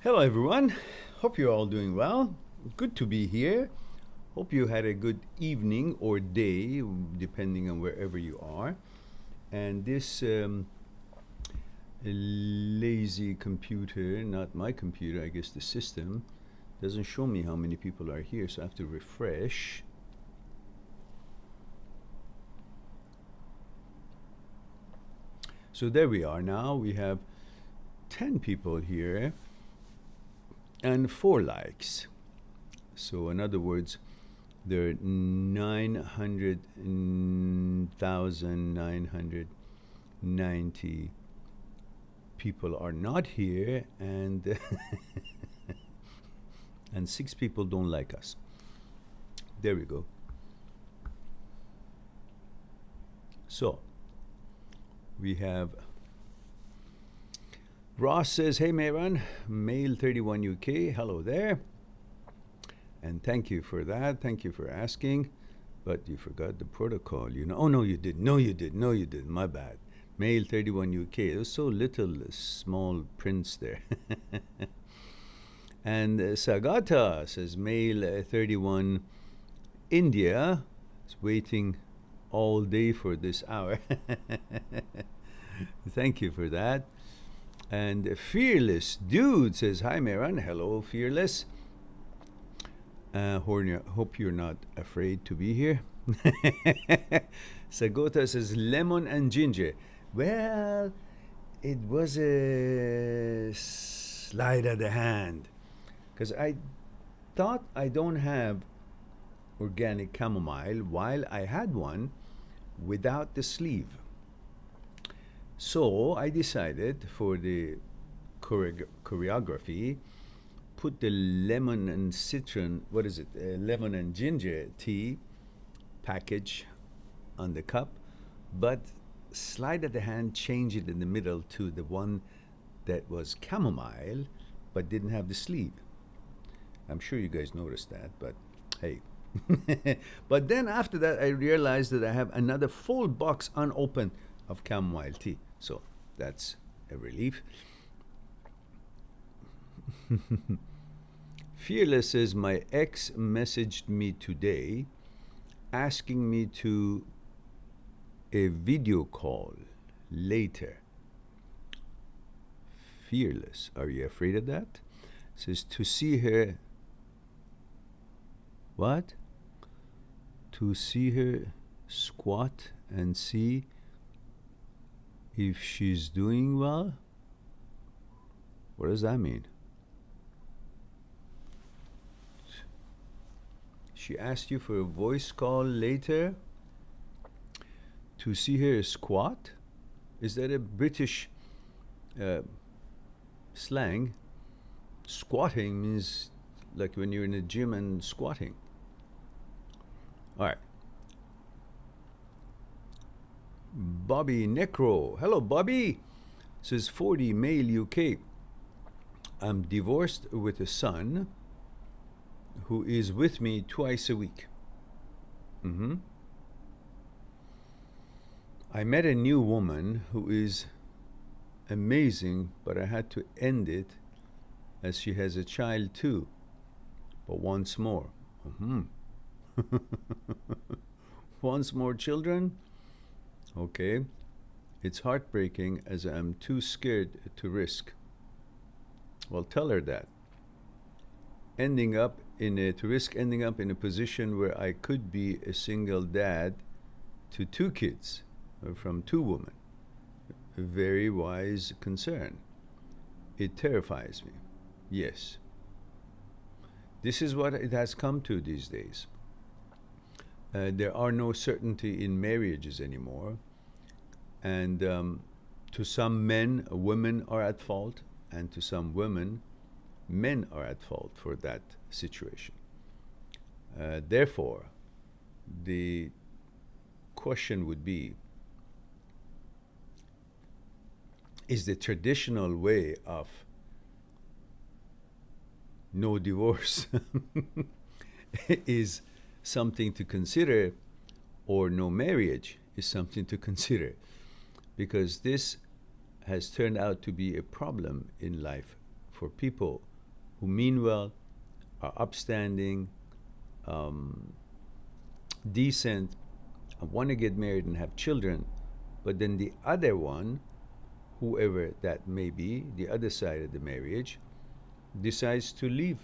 Hello, everyone. Hope you're all doing well. Good to be here. Hope you had a good evening or day, depending on wherever you are. And this lazy computer, not my computer, I guess the system, doesn't show me how many people are here, so I have to refresh. So there we are now. We have 10 people here and 4 likes. So in other words, there are 900,990 people are not here, and and 6 people don't like us. There we go. So we have Ross says, "Hey Mehran, male 31 UK. Hello there. And thank you for that. Thank you for asking. But you forgot the protocol, you know. Oh, no, you didn't. No, you did. No, you didn't. My bad. Male 31 UK. There's so little small prints there." And Sagata says, male 31 India. Is waiting all day for this hour. Thank you for that. And Fearless Dude says, "Hi Mehran." Hello, Fearless. Hope you're not afraid to be here. Sagota says, "Lemon and ginger." Well, it was a slide of the hand, because I thought I don't have organic chamomile while I had one without the sleeve. So I decided for the choreography, put the lemon and citron, lemon and ginger tea package on the cup, but sleight of the hand, change it in the middle to the one that was chamomile but didn't have the sleeve. I'm sure you guys noticed that, but hey. But then after that, I realized that I have another full box unopened of chamomile tea. So that's a relief. Fearless says, "My ex messaged me today asking me to a video call later." Fearless, are you afraid of that? Says to see her. What? To see her squat and see if she's doing well? What does that mean? She asked you for a voice call later to see her squat? Is that a British slang? Squatting means like when you're in a gym and squatting. All right. Bobby Necro. Hello, Bobby. Says 40, male UK. I'm divorced with a son who is with me twice a week. I met a new woman who is amazing, but I had to end it as she has a child too, but once more. Once more children? Okay. It's heartbreaking as I'm too scared to risk. Well, tell her that. To risk ending up in a position where I could be a single dad to 2 kids from 2 women. A very wise concern. It terrifies me. Yes. This is what it has come to these days. There are no certainty in marriages anymore. And to some men, women are at fault, and to some women, men are at fault for that situation. Therefore, the question would be, is the traditional way of no divorce is something to consider, or no marriage is something to consider? Because this has turned out to be a problem in life for people who mean well, are upstanding, decent, want to get married and have children, but then the other one, whoever that may be, the other side of the marriage, decides to leave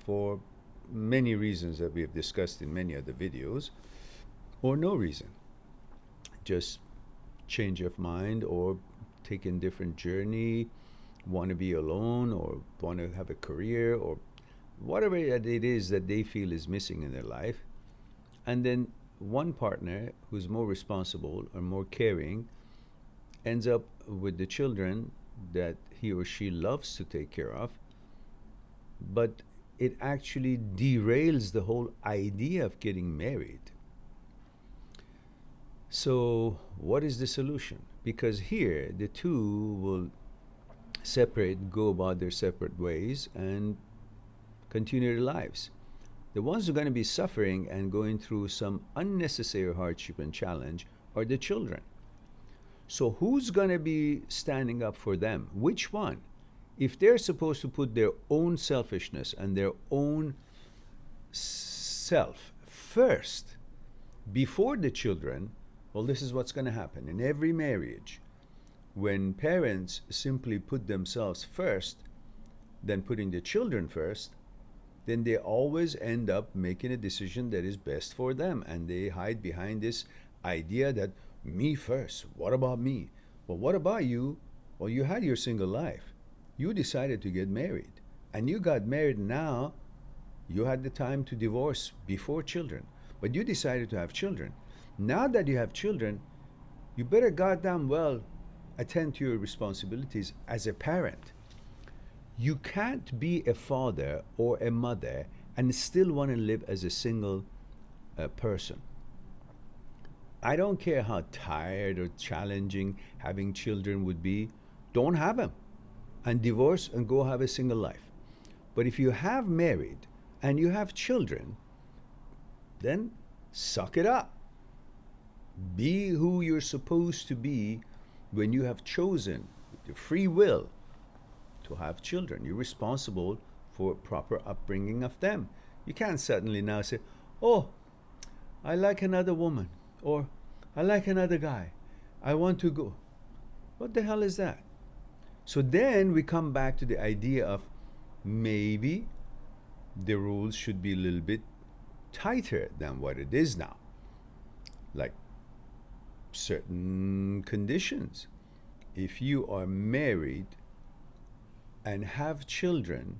for many reasons that we have discussed in many other videos, or no reason. Just change of mind, or take a different journey, want to be alone, or want to have a career, or whatever it is that they feel is missing in their life. And then one partner who's more responsible or more caring ends up with the children that he or she loves to take care of, but it actually derails the whole idea of getting married. So what is the solution? Because here the two will separate, go about their separate ways, and continue their lives. The ones who are going to be suffering and going through some unnecessary hardship and challenge are the children. So who's going to be standing up for them? Which one? If they're supposed to put their own selfishness and their own self first before the children, well, this is what's going to happen in every marriage. When parents simply put themselves first, then putting the children first, then they always end up making a decision that is best for them. And they hide behind this idea that me first, what about me? Well, what about you? Well, you had your single life. You decided to get married. And you got married now. You had the time to divorce before children. But you decided to have children. Now that you have children, you better goddamn well attend to your responsibilities as a parent. You can't be a father or a mother and still want to live as a single person. I don't care how tired or challenging having children would be. Don't have them. And divorce and go have a single life. But if you have married and you have children, then suck it up. Be who you're supposed to be when you have chosen with your free will to have children. You're responsible for proper upbringing of them. You can't suddenly now say, oh, I like another woman, or I like another guy. I want to go. What the hell is that? So then we come back to the idea of maybe the rules should be a little bit tighter than what it is now. Like certain conditions. If you are married and have children,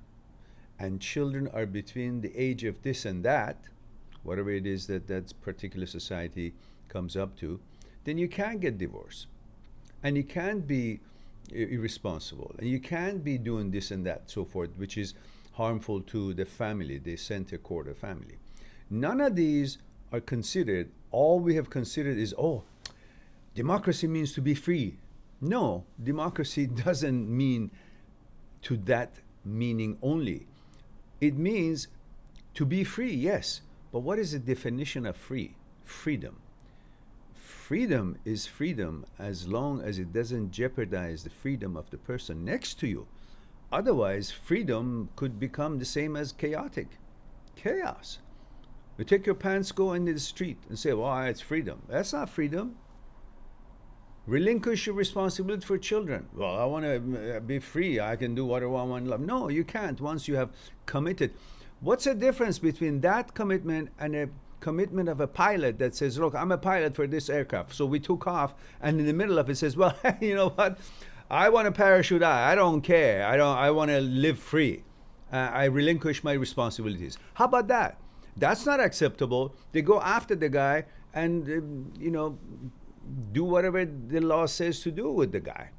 and children are between the age of this and that, whatever it is that that particular society comes up to, then you can't get divorced. And you can't be irresponsible. And you can't be doing this and that, so forth, which is harmful to the family, the center core of the family. None of these are considered. All we have considered is, oh, democracy means to be free. No, democracy doesn't mean to that meaning only. It means to be free, yes. But what is the definition of free? Freedom. Freedom is freedom as long as it doesn't jeopardize the freedom of the person next to you. Otherwise, freedom could become the same as chaotic. Chaos. You take your pants, go into the street and say, well, it's freedom. That's not freedom. Relinquish your responsibility for children. Well, I want to be free. I can do whatever I want to love. No, you can't once you have committed. What's the difference between that commitment and a commitment of a pilot that says, look, I'm a pilot for this aircraft. So we took off, and in the middle of it says, well, you know what? I want to parachute out. I don't care. I want to live free. I relinquish my responsibilities. How about that? That's not acceptable. They go after the guy and, do whatever the law says to do with the guy.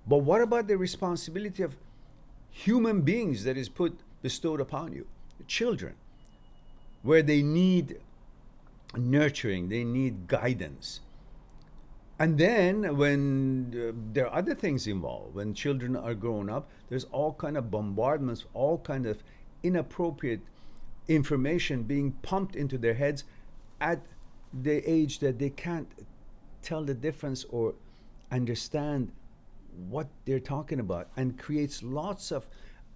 But what about the responsibility of human beings that is bestowed upon you? Children, where they need nurturing, they need guidance. And then when there are other things involved, when children are grown up, there's all kind of bombardments, all kind of inappropriate information being pumped into their heads at the age that they can't tell the difference or understand what they're talking about, and creates lots of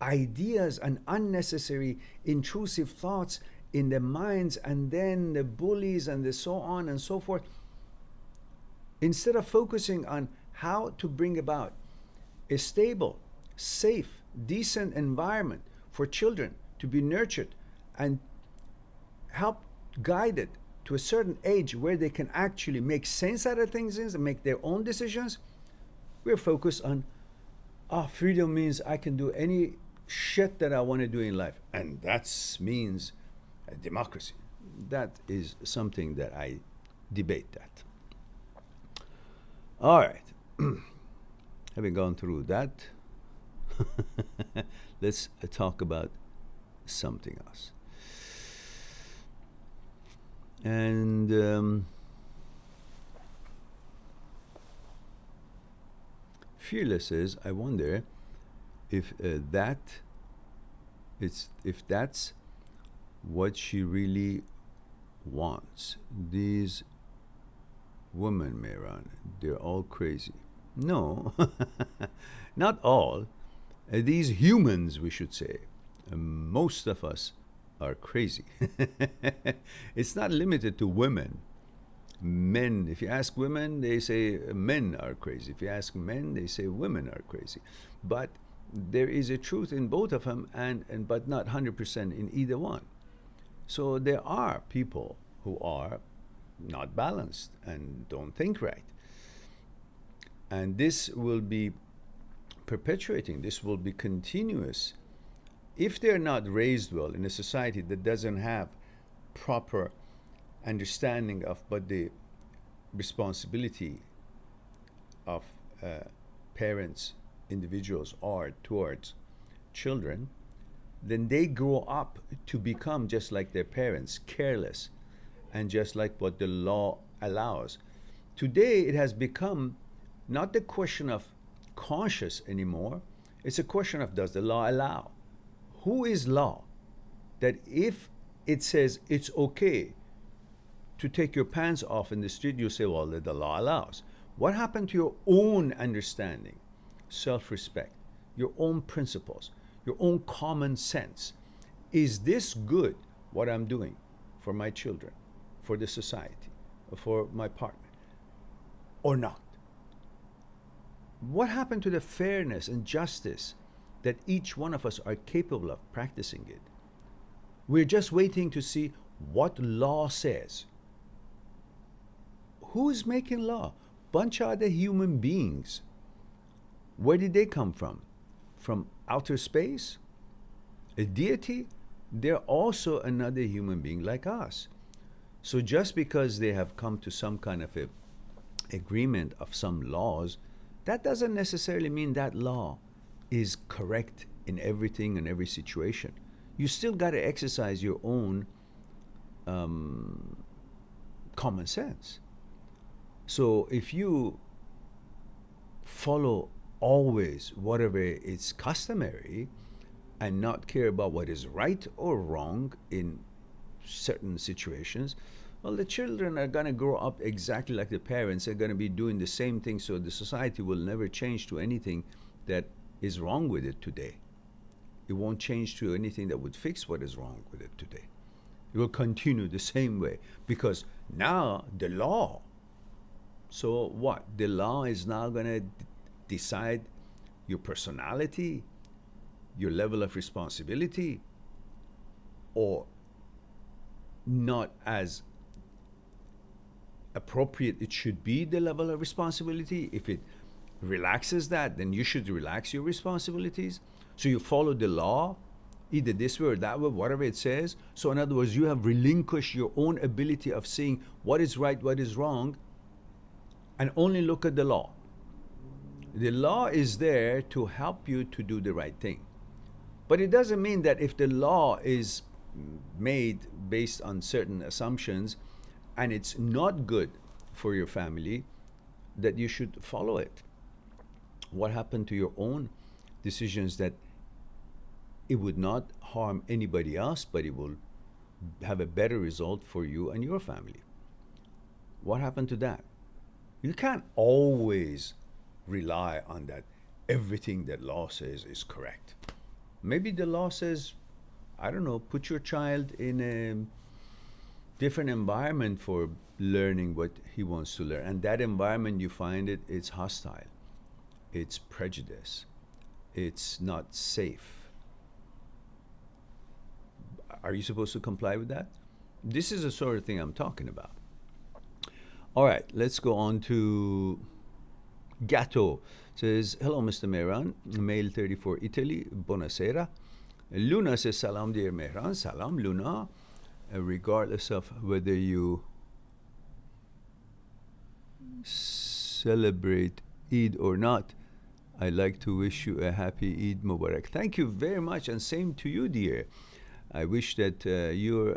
ideas and unnecessary intrusive thoughts in their minds, and then the bullies and the so on and so forth, instead of focusing on how to bring about a stable, safe, decent environment for children to be nurtured and help guided to a certain age where they can actually make sense out of things and make their own decisions, we're focused on, freedom means I can do any shit that I want to do in life. And that means democracy. That is something that I debate that. All right. Having gone through that, let's talk about something else. And Fearless says, I wonder if if that's what she really wants. These women, Mehran, they're all crazy. No, not all. These humans, we should say. Most of us are crazy. It's not limited to women. Men, if you ask women, they say men are crazy. If you ask men, they say women are crazy. But there is a truth in both of them, but not 100% in either one. So there are people who are not balanced and don't think right. And this will be perpetuating, this will be continuous. If they're not raised well in a society that doesn't have proper understanding of what the responsibility of parents, individuals are towards children, then they grow up to become just like their parents, careless, and just like what the law allows. Today, it has become not the question of conscious anymore. It's a question of, does the law allow? Who is law? That if it says it's okay to take your pants off in the street, you say, well, the law allows. What happened to your own understanding, self-respect, your own principles, your own common sense? Is this good, what I'm doing for my children, for the society, for my partner, or not? What happened to the fairness and justice that each one of us are capable of practicing it? We're just waiting to see what law says. Who's making law? Bunch of other human beings. Where did they come from? From outer space? A deity? They're also another human being like us. So just because they have come to some kind of a agreement of some laws, that doesn't necessarily mean that law is correct in everything and every situation. You still got to exercise your own common sense. So if you follow always whatever is customary and not care about what is right or wrong in certain situations, well, the children are going to grow up exactly like the parents. Are going to be doing the same thing, so the society will never change to anything that is wrong with it today. It won't change to anything that would fix what is wrong with it today. It will continue the same way because now the law. So what? The law is now going to decide your personality, your level of responsibility, or not as appropriate it should be the level of responsibility. If it relaxes that, then you should relax your responsibilities. So you follow the law, either this way or that way, whatever it says. So in other words, you have relinquished your own ability of seeing what is right, what is wrong, and only look at the law. The law is there to help you to do the right thing. But it doesn't mean that if the law is made based on certain assumptions and it's not good for your family, that you should follow it. What happened to your own decisions that it would not harm anybody else, but it will have a better result for you and your family? What happened to that? You can't always rely on that everything that law says is correct. Maybe the law says, I don't know, put your child in a different environment for learning what he wants to learn. And that environment, you find it's hostile, it's prejudice, it's not safe. Are you supposed to comply with that? This is the sort of thing I'm talking about. All right, let's go on to Gatto. Says, hello, Mr. Mehran, male 34, Italy, buonasera. Luna says, salam, dear Mehran. Salam, Luna. Regardless of whether you celebrate Eid or not, I'd like to wish you a happy Eid Mubarak. Thank you very much, and same to you, dear. I wish that your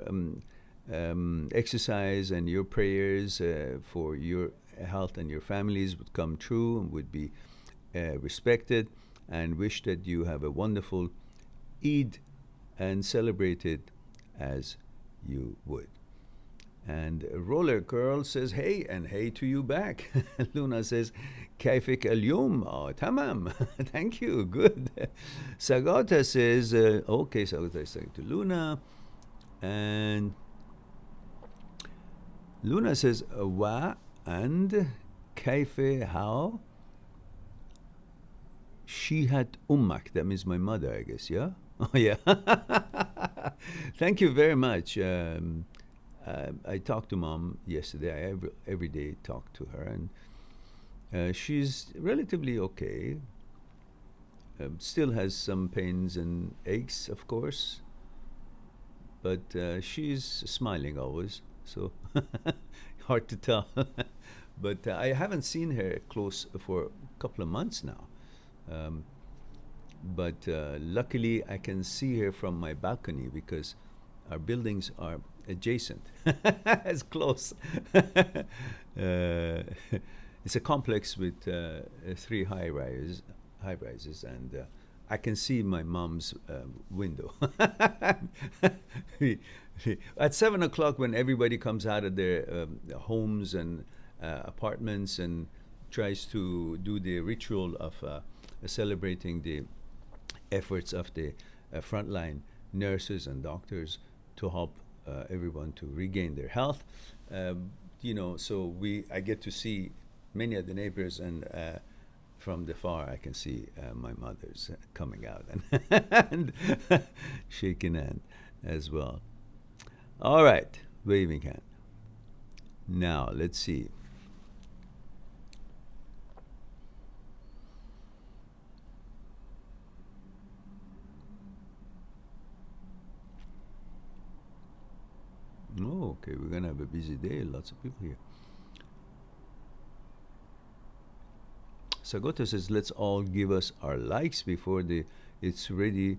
exercise and your prayers for your health and your families would come true and would be respected, and wish that you have a wonderful Eid and celebrate it as you would. And Roller Girl says, hey, and hey to you back. Luna says, كيفك اليوم? Oh, tamam. Thank you. Good. Sagota says, okay, Sagota is saying to Luna. And Luna says, wa and كيف, how? She had ummak. That means my mother, I guess, yeah? Oh, yeah. Thank you very much. I talked to Mom yesterday. I every day talk to her, and she's relatively okay. Still has some pains and aches, of course, but she's smiling always, so hard to tell. But I haven't seen her close for a couple of months now. But luckily, I can see her from my balcony because our buildings are adjacent, as close. It's a complex with 3 high rises, and I can see my mom's window. At 7 o'clock, when everybody comes out of their homes and apartments and tries to do the ritual of celebrating the efforts of the frontline nurses and doctors to help everyone to regain their health. So I get to see many of the neighbors, and from the far I can see my mother's coming out and shaking hand as well. All right, waving hand. Now let's see. Oh, okay, we're gonna have a busy day. Lots of people here. Sagota says, let's all give us our likes before it's ready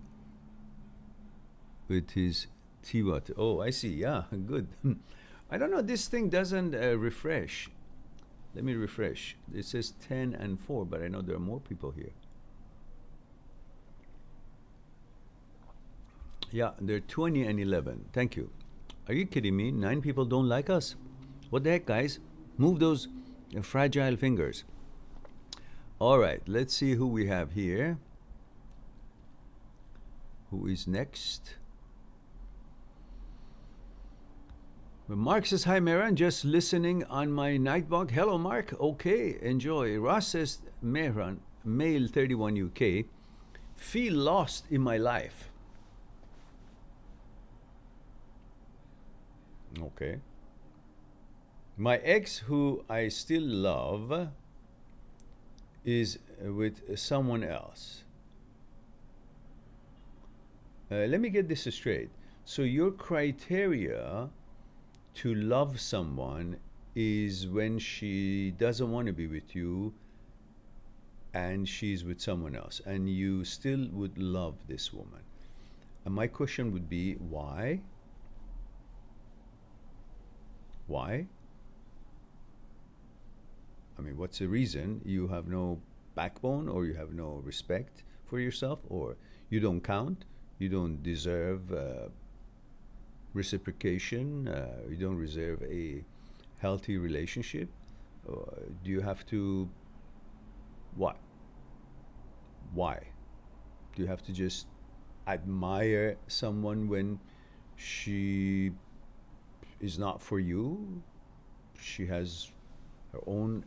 with his Tiwat. Oh, I see. Yeah, good. I don't know. This thing doesn't refresh. Let me refresh. It says 10 and 4, but I know there are more people here. Yeah, there are 20 and 11. Thank you. Are you kidding me? 9 people don't like us? What the heck, guys? Move those fragile fingers. All right, let's see who we have here. Who is next? Well, Mark says, hi, Mehran. Just listening on my nightbug. Hello, Mark. Okay, enjoy. Ross says, Mehran, male 31 UK, feel lost in my life. Okay. My ex, who I still love, is with someone else. Let me get this straight. So your criteria to love someone is when she doesn't want to be with you and she's with someone else, and you still would love this woman. And my question would be, why? Why? I mean, what's the reason? You have no backbone, or you have no respect for yourself, or you don't count, you don't deserve reciprocation, you don't deserve a healthy relationship? Do you have to, what? Why? Do you have to just admire someone when she is not for you. She has her own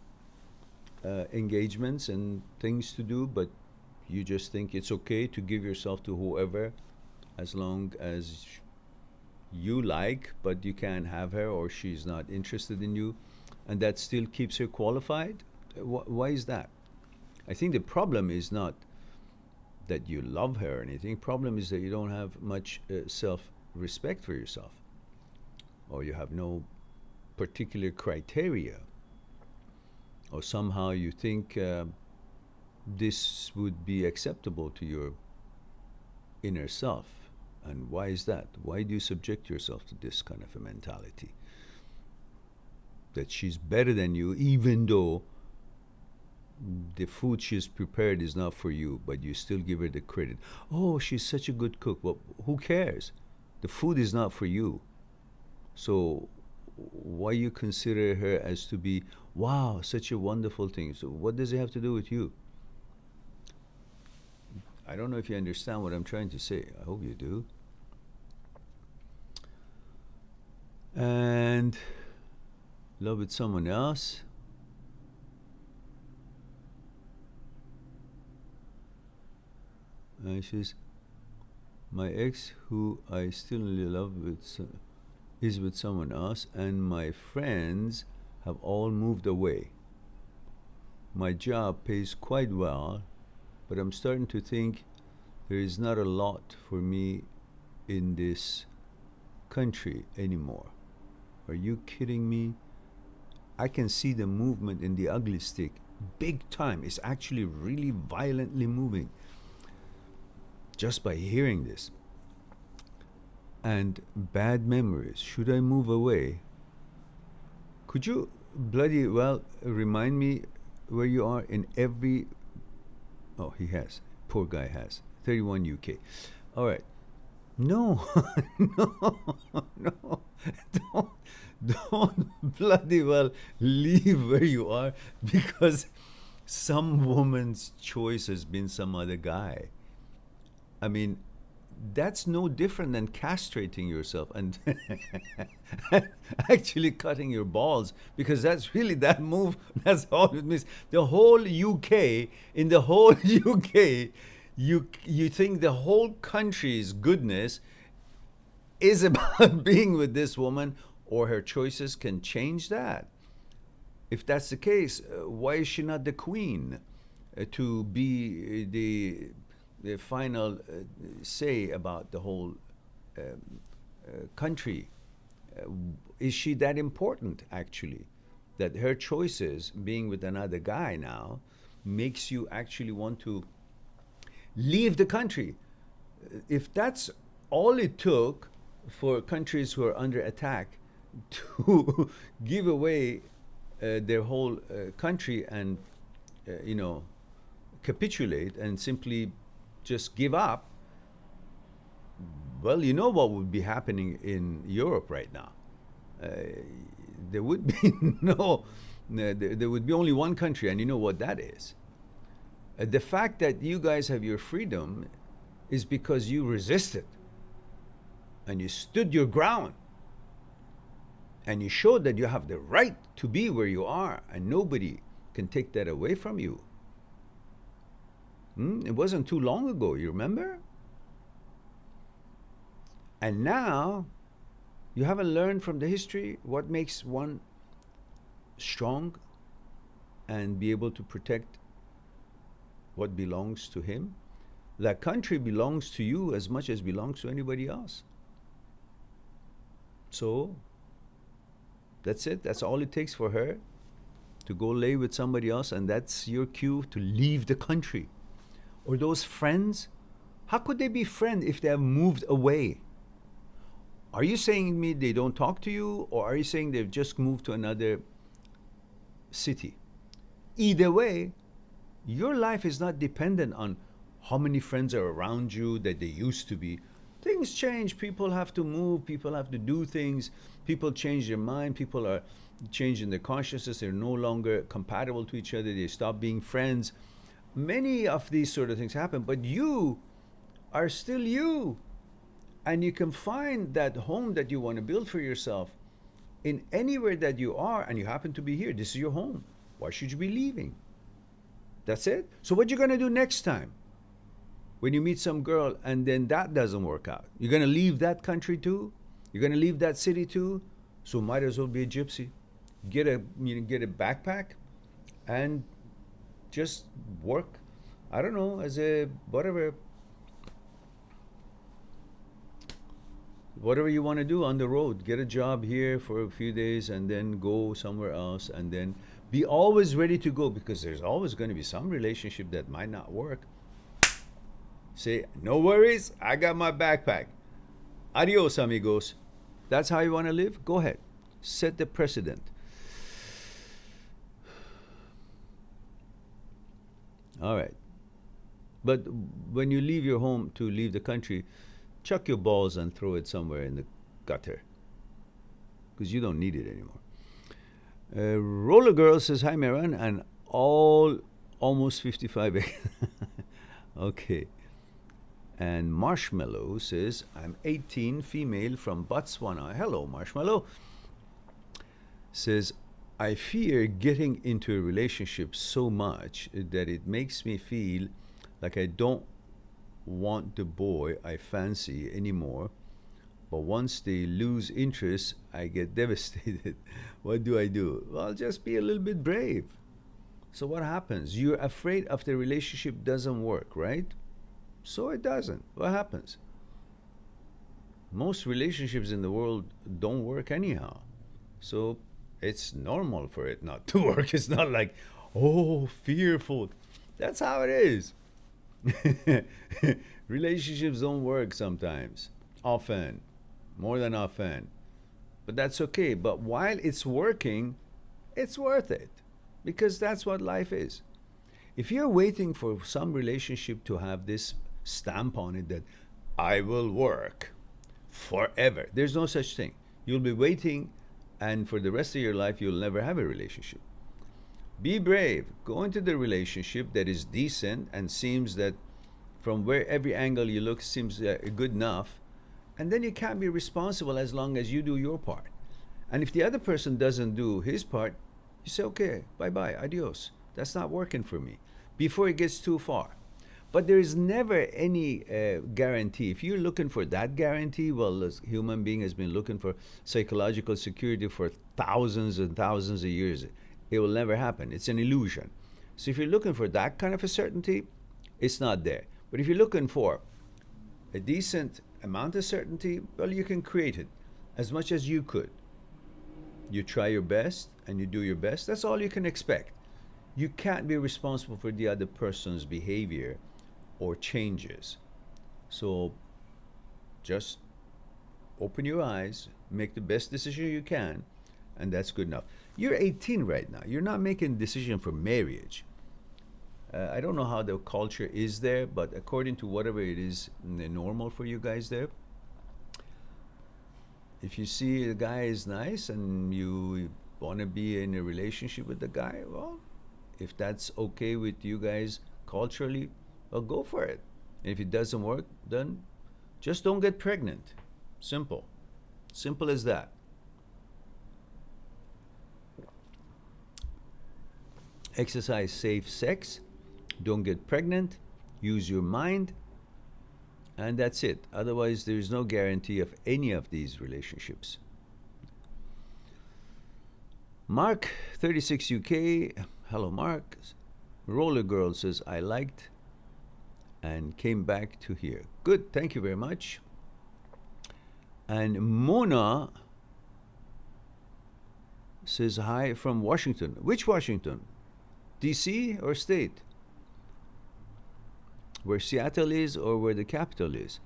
engagements and things to do, but you just think it's okay to give yourself to whoever as long as you like, but you can't have her or she's not interested in you, and that still keeps her qualified. Why is that? I think the problem is not that you love her or anything. Problem is that you don't have much self-respect for yourself, or you have no particular criteria, or somehow you think this would be acceptable to your inner self. And why is that? Why do you subject yourself to this kind of a mentality? That she's better than you, even though the food she's prepared is not for you, but you still give her the credit. Oh, she's such a good cook. Well, who cares? The food is not for you. So why you consider her as to be, wow, such a wonderful thing? So what does it have to do with you? I don't know if you understand what I'm trying to say. I hope you do. And love with someone else. She's my ex, who I still love is with someone else, and my friends have all moved away. My job pays quite well, but I'm starting to think there is not a lot for me in this country anymore. Are you kidding me? I can see the movement in the ugly stick big time. It's actually really violently moving just by hearing this. And bad memories. Should I move away? Could you bloody well remind me where you are in every... Oh, he has. Poor guy has. 31 UK. All right. No, no. Don't bloody well leave where you are because some woman's choice has been some other guy. I mean, that's no different than castrating yourself and actually cutting your balls, because that's really that move. That's all it means. The whole UK, in the whole UK, you think the whole country's goodness is about being with this woman, or her choices can change that. If that's the case, why is she not the queen to be the final say about the whole country? Is she that important, actually, that her choices, being with another guy now, makes you actually want to leave the country? If that's all it took for countries who are under attack to give away their whole country and, capitulate and simply just give up, well, you know what would be happening in Europe right now. There would be there would be only one country, and you know what that is. The fact that you guys have your freedom is because you resisted and you stood your ground and you showed that you have the right to be where you are, and nobody can take that away from you. It wasn't too long ago, you remember? And now you haven't learned from the history what makes one strong and be able to protect what belongs to him. That country belongs to you as much as belongs to anybody else. So that's it. That's all it takes for her to go lay with somebody else, and that's your cue to leave the country. Or those friends, how could they be friends if they have moved away? Are you saying to me they don't talk to you, or are you saying they've just moved to another city? Either way, your life is not dependent on how many friends are around you that they used to be. Things change. People have to move. People have to do things. People change their mind. People are changing their consciousness. They're no longer compatible to each other. They stop being friends. Many of these sort of things happen, but you are still you. And you can find that home that you want to build for yourself in anywhere that you are, and you happen to be here. This is your home. Why should you be leaving? That's it. So what you gonna do next time when you meet some girl and then that doesn't work out? You're gonna leave that country too? You're gonna leave that city too? So might as well be a gypsy. Get a backpack and just work. I don't know, as a whatever you want to do on the road. Get a job here for a few days and then go somewhere else, and then be always ready to go, because there's always going to be some relationship that might not work. Say, no worries, I got my backpack. Adios, amigos. That's how you want to live? Go ahead. Set the precedent. All right. But when you leave your home to leave the country, chuck your balls and throw it somewhere in the gutter, because you don't need it anymore. Roller Girl says, hi, Mehran, and almost 55. Okay. And Marshmallow says, I'm 18, female from Botswana. Hello, Marshmallow. Says, I fear getting into a relationship so much that it makes me feel like I don't want the boy I fancy anymore. But once they lose interest, I get devastated. What do I do? Well, just be a little bit brave. So what happens? You're afraid of the relationship doesn't work, right? So it doesn't. What happens? Most relationships in the world don't work anyhow. So it's normal for it not to work. It's not like, oh, fearful. That's how it is. Relationships don't work sometimes. Often. More than often. But that's okay. But while it's working, it's worth it. Because that's what life is. If you're waiting for some relationship to have this stamp on it that I will work forever, there's no such thing. You'll be waiting, and for the rest of your life, you'll never have a relationship. Be brave. Go into the relationship that is decent and seems that from where every angle you look seems good enough, and then you can't be responsible as long as you do your part. And if the other person doesn't do his part, you say, okay, bye-bye, adios. That's not working for me, before it gets too far. But there is never any guarantee. If you're looking for that guarantee, well, this human being has been looking for psychological security for thousands and thousands of years. It will never happen. It's an illusion. So if you're looking for that kind of a certainty, it's not there. But if you're looking for a decent amount of certainty, well, you can create it as much as you could. You try your best and you do your best. That's all you can expect. You can't be responsible for the other person's behavior or changes. So just open your eyes, make the best decision you can, and that's good enough. You're 18 right now. You're not making a decision for marriage. I don't know how the culture is there, but according to whatever it is normal for you guys there, if you see a guy is nice and you want to be in a relationship with the guy, well, if that's okay with you guys culturally, well, go for it. And if it doesn't work, then just don't get pregnant. Simple. Simple as that. Exercise safe sex. Don't get pregnant. Use your mind. And that's it. Otherwise, there's no guarantee of any of these relationships. Mark, 36 UK. Hello, Mark. Roller Girl says, I liked and came back to here. Good. Thank you very much. And Mona says, hi from Washington. Which Washington? DC or state? Where Seattle is or where the capital is?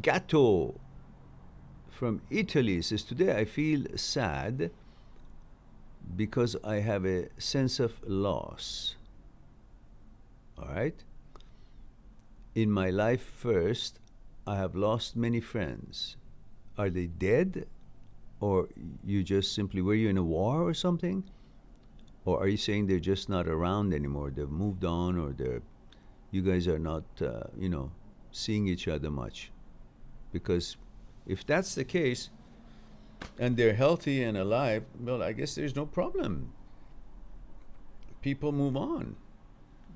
Gatto from Italy says, today I feel sad because I have a sense of loss. All right? In my life first, I have lost many friends. Are they dead? Or you just simply, were you in a war or something? Or are you saying they're just not around anymore? They've moved on, or they're you guys are not, seeing each other much. Because if that's the case, and they're healthy and alive, well, I guess there's no problem. People move on.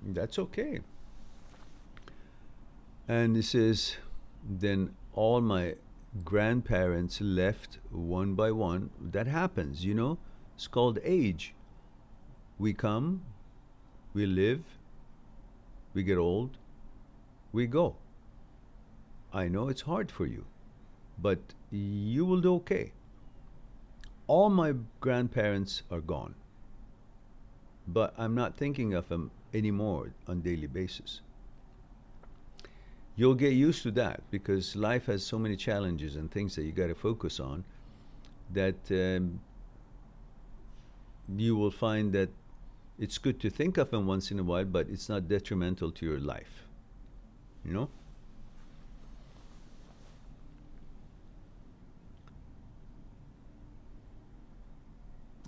That's okay. And it says, then all my grandparents left one by one. That happens, It's called age. We come, we live, we get old, we go. I know it's hard for you, but you will do okay. All my grandparents are gone, but I'm not thinking of them anymore on a daily basis. You'll get used to that because life has so many challenges and things that you got to focus on that you will find that it's good to think of them once in a while, but it's not detrimental to your life.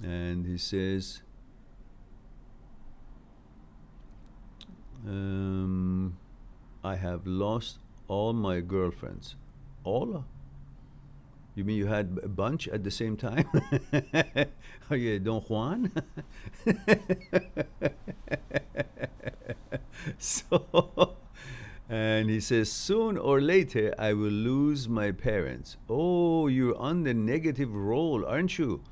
And he says, I have lost all my girlfriends. All? You mean you had a bunch at the same time? Are you Don Juan? And he says, soon or later, I will lose my parents. Oh, you're on the negative roll, aren't you?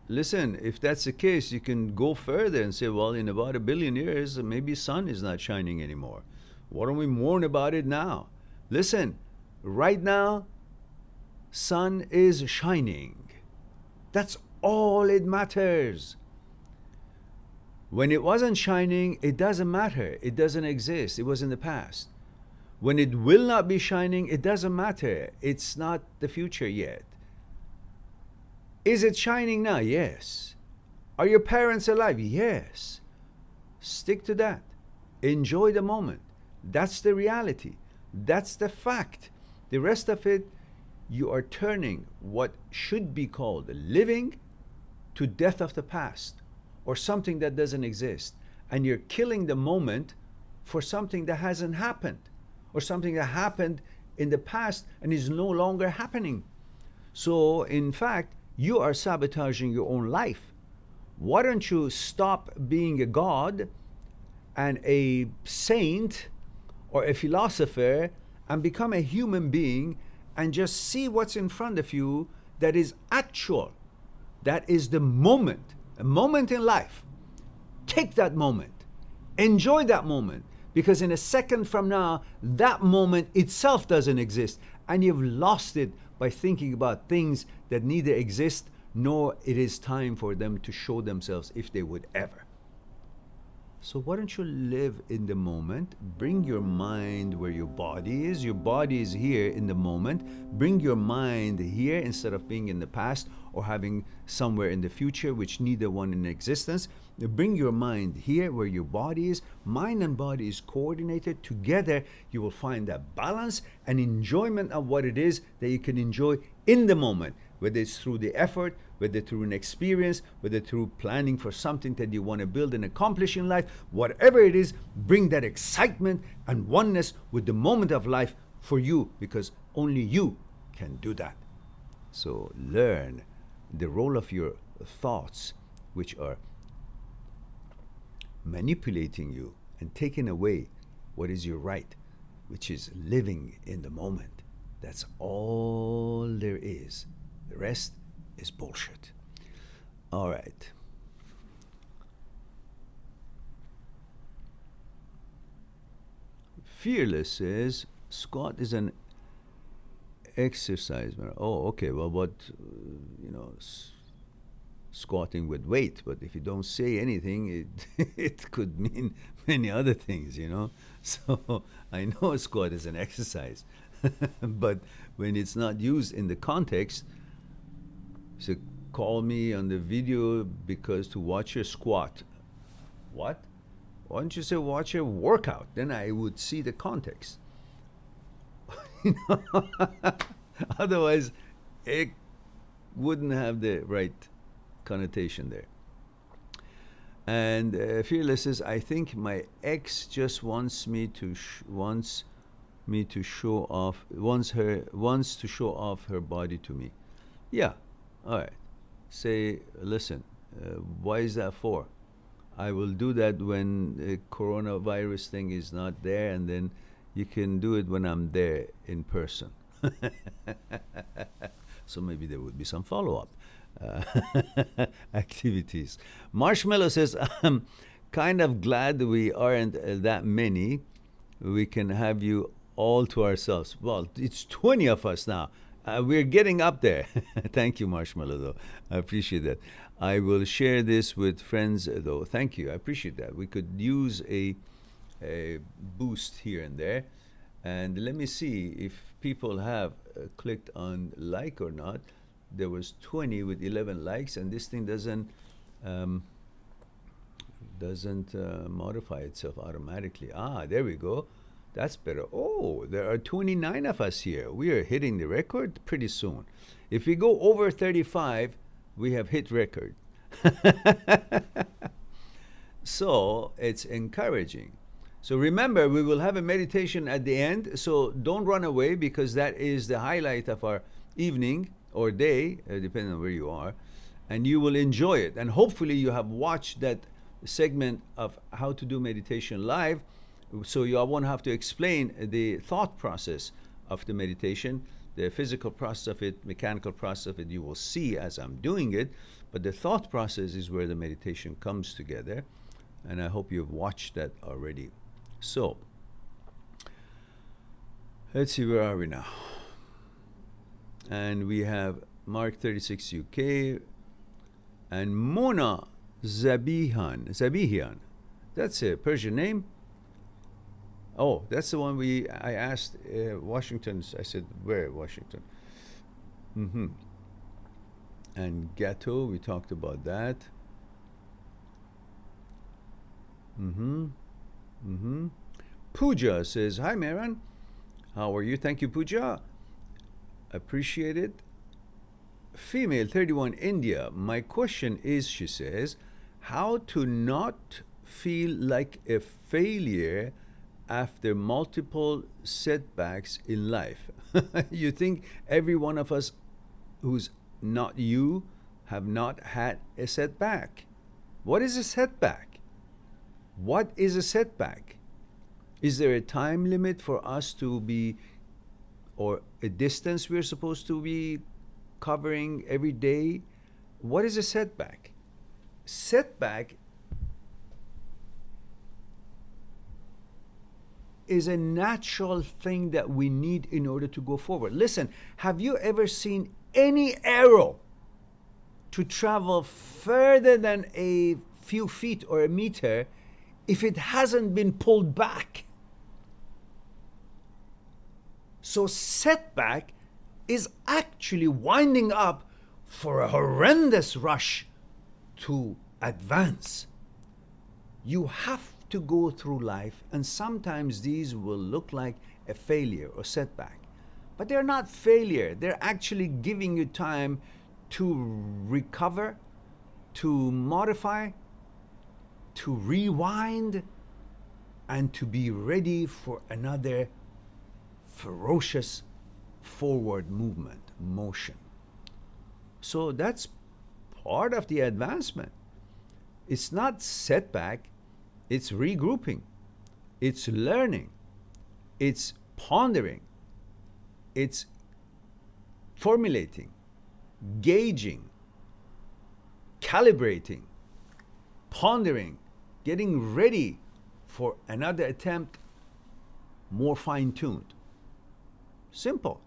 Listen, if that's the case, you can go further and say, well, in about 1 billion years, maybe sun is not shining anymore. Why don't we mourn about it now? Listen, right now, sun is shining. That's all it matters. When it wasn't shining, it doesn't matter. It doesn't exist. It was in the past. When it will not be shining, it doesn't matter. It's not the future yet. Is it shining now? Yes. Are your parents alive? Yes. Stick to that. Enjoy the moment. That's the reality. That's the fact. The rest of it, you are turning what should be called living to death of the past or something that doesn't exist. And you're killing the moment for something that hasn't happened or something that happened in the past and is no longer happening. So, in fact, you are sabotaging your own life. Why don't you stop being a god and a saint or a philosopher and become a human being and just see what's in front of you that is actual. That is the moment, a moment in life. Take that moment. Enjoy that moment. Because in a second from now, that moment itself doesn't exist. And you've lost it by thinking about things that neither exist nor it is time for them to show themselves if they would ever. So why don't you live in the moment? Bring your mind where your body is. Your body is here in the moment. Bring your mind here instead of being in the past or having somewhere in the future, which neither one in existence. Bring your mind here where your body is. Mind and body is coordinated together. You will find that balance and enjoyment of what it is that you can enjoy in the moment, whether it's through the effort, whether through an experience, whether through planning for something that you want to build and accomplish in life. Whatever it is, bring that excitement and oneness with the moment of life for you, because only you can do that. So learn the role of your thoughts, which are manipulating you and taking away what is your right, which is living in the moment. That's all there is. The rest is bullshit. All right. Fearless says, squat is an exercise. Oh, okay. Well, what, squatting with weight. But if you don't say anything, it could mean many other things, So I know a squat is an exercise. But when it's not used in the context, so call me on the video because to watch your squat. What? Why don't you say watch your workout? Then I would see the context. Otherwise, it wouldn't have the right connotation there. And Fearless says, I think my ex just wants me to show off, wants to show off her body to me. Yeah, all right. Say, listen, why is that for? I will do that when the coronavirus thing is not there, and then you can do it when I'm there in person. So maybe there would be some follow-up activities. Marshmallow says, I'm kind of glad we aren't that many. We can have you all to ourselves. Well, it's 20 of us now. We're getting up there. Thank you, Marshmallow, though. I appreciate that. I will share this with friends, though. Thank you. I appreciate that. We could use a boost here and there. And let me see if people have clicked on like or not. There was 20 with 11 likes, and this thing doesn't modify itself automatically. Ah, there we go. That's better. Oh, there are 29 of us here. We are hitting the record pretty soon. If we go over 35, we have hit record. So it's encouraging. So remember, we will have a meditation at the end. So don't run away, because that is the highlight of our evening or day, depending on where you are. And you will enjoy it. And hopefully you have watched that segment of how to do meditation live, so you won't have to explain the thought process of the meditation. The physical process of it, mechanical process of it, you will see as I'm doing it. But the thought process is where the meditation comes together. And I hope you've watched that already. So, let's see, where are we now? And we have Mark 36 UK and Mona Zabihian. That's a Persian name. Oh, that's the one I asked Washington. I said, where Washington? And Gato, we talked about that. Pooja says, hi, Mehran. How are you? Thank you, Pooja. Appreciate it. Female 31 India. My question is, she says, how to not feel like a failure after multiple setbacks in life. You think every one of us who's not you have not had a setback? What is a setback? What is a setback? Is there a time limit for us to be, or a distance we're supposed to be covering every day? What is a setback? Setback is a natural thing that we need in order to go forward. Listen, have you ever seen any arrow to travel further than a few feet or a meter if it hasn't been pulled back? So setback is actually winding up for a horrendous rush to advance. You have to go through life, and sometimes these will look like a failure or setback. But they're not failure. They're actually giving you time to recover, to modify, to rewind, and to be ready for another ferocious forward movement, motion. So that's part of the advancement. It's not setback, it's regrouping, it's learning, it's pondering, it's formulating, gauging, calibrating, pondering, getting ready for another attempt, more fine-tuned. Simple.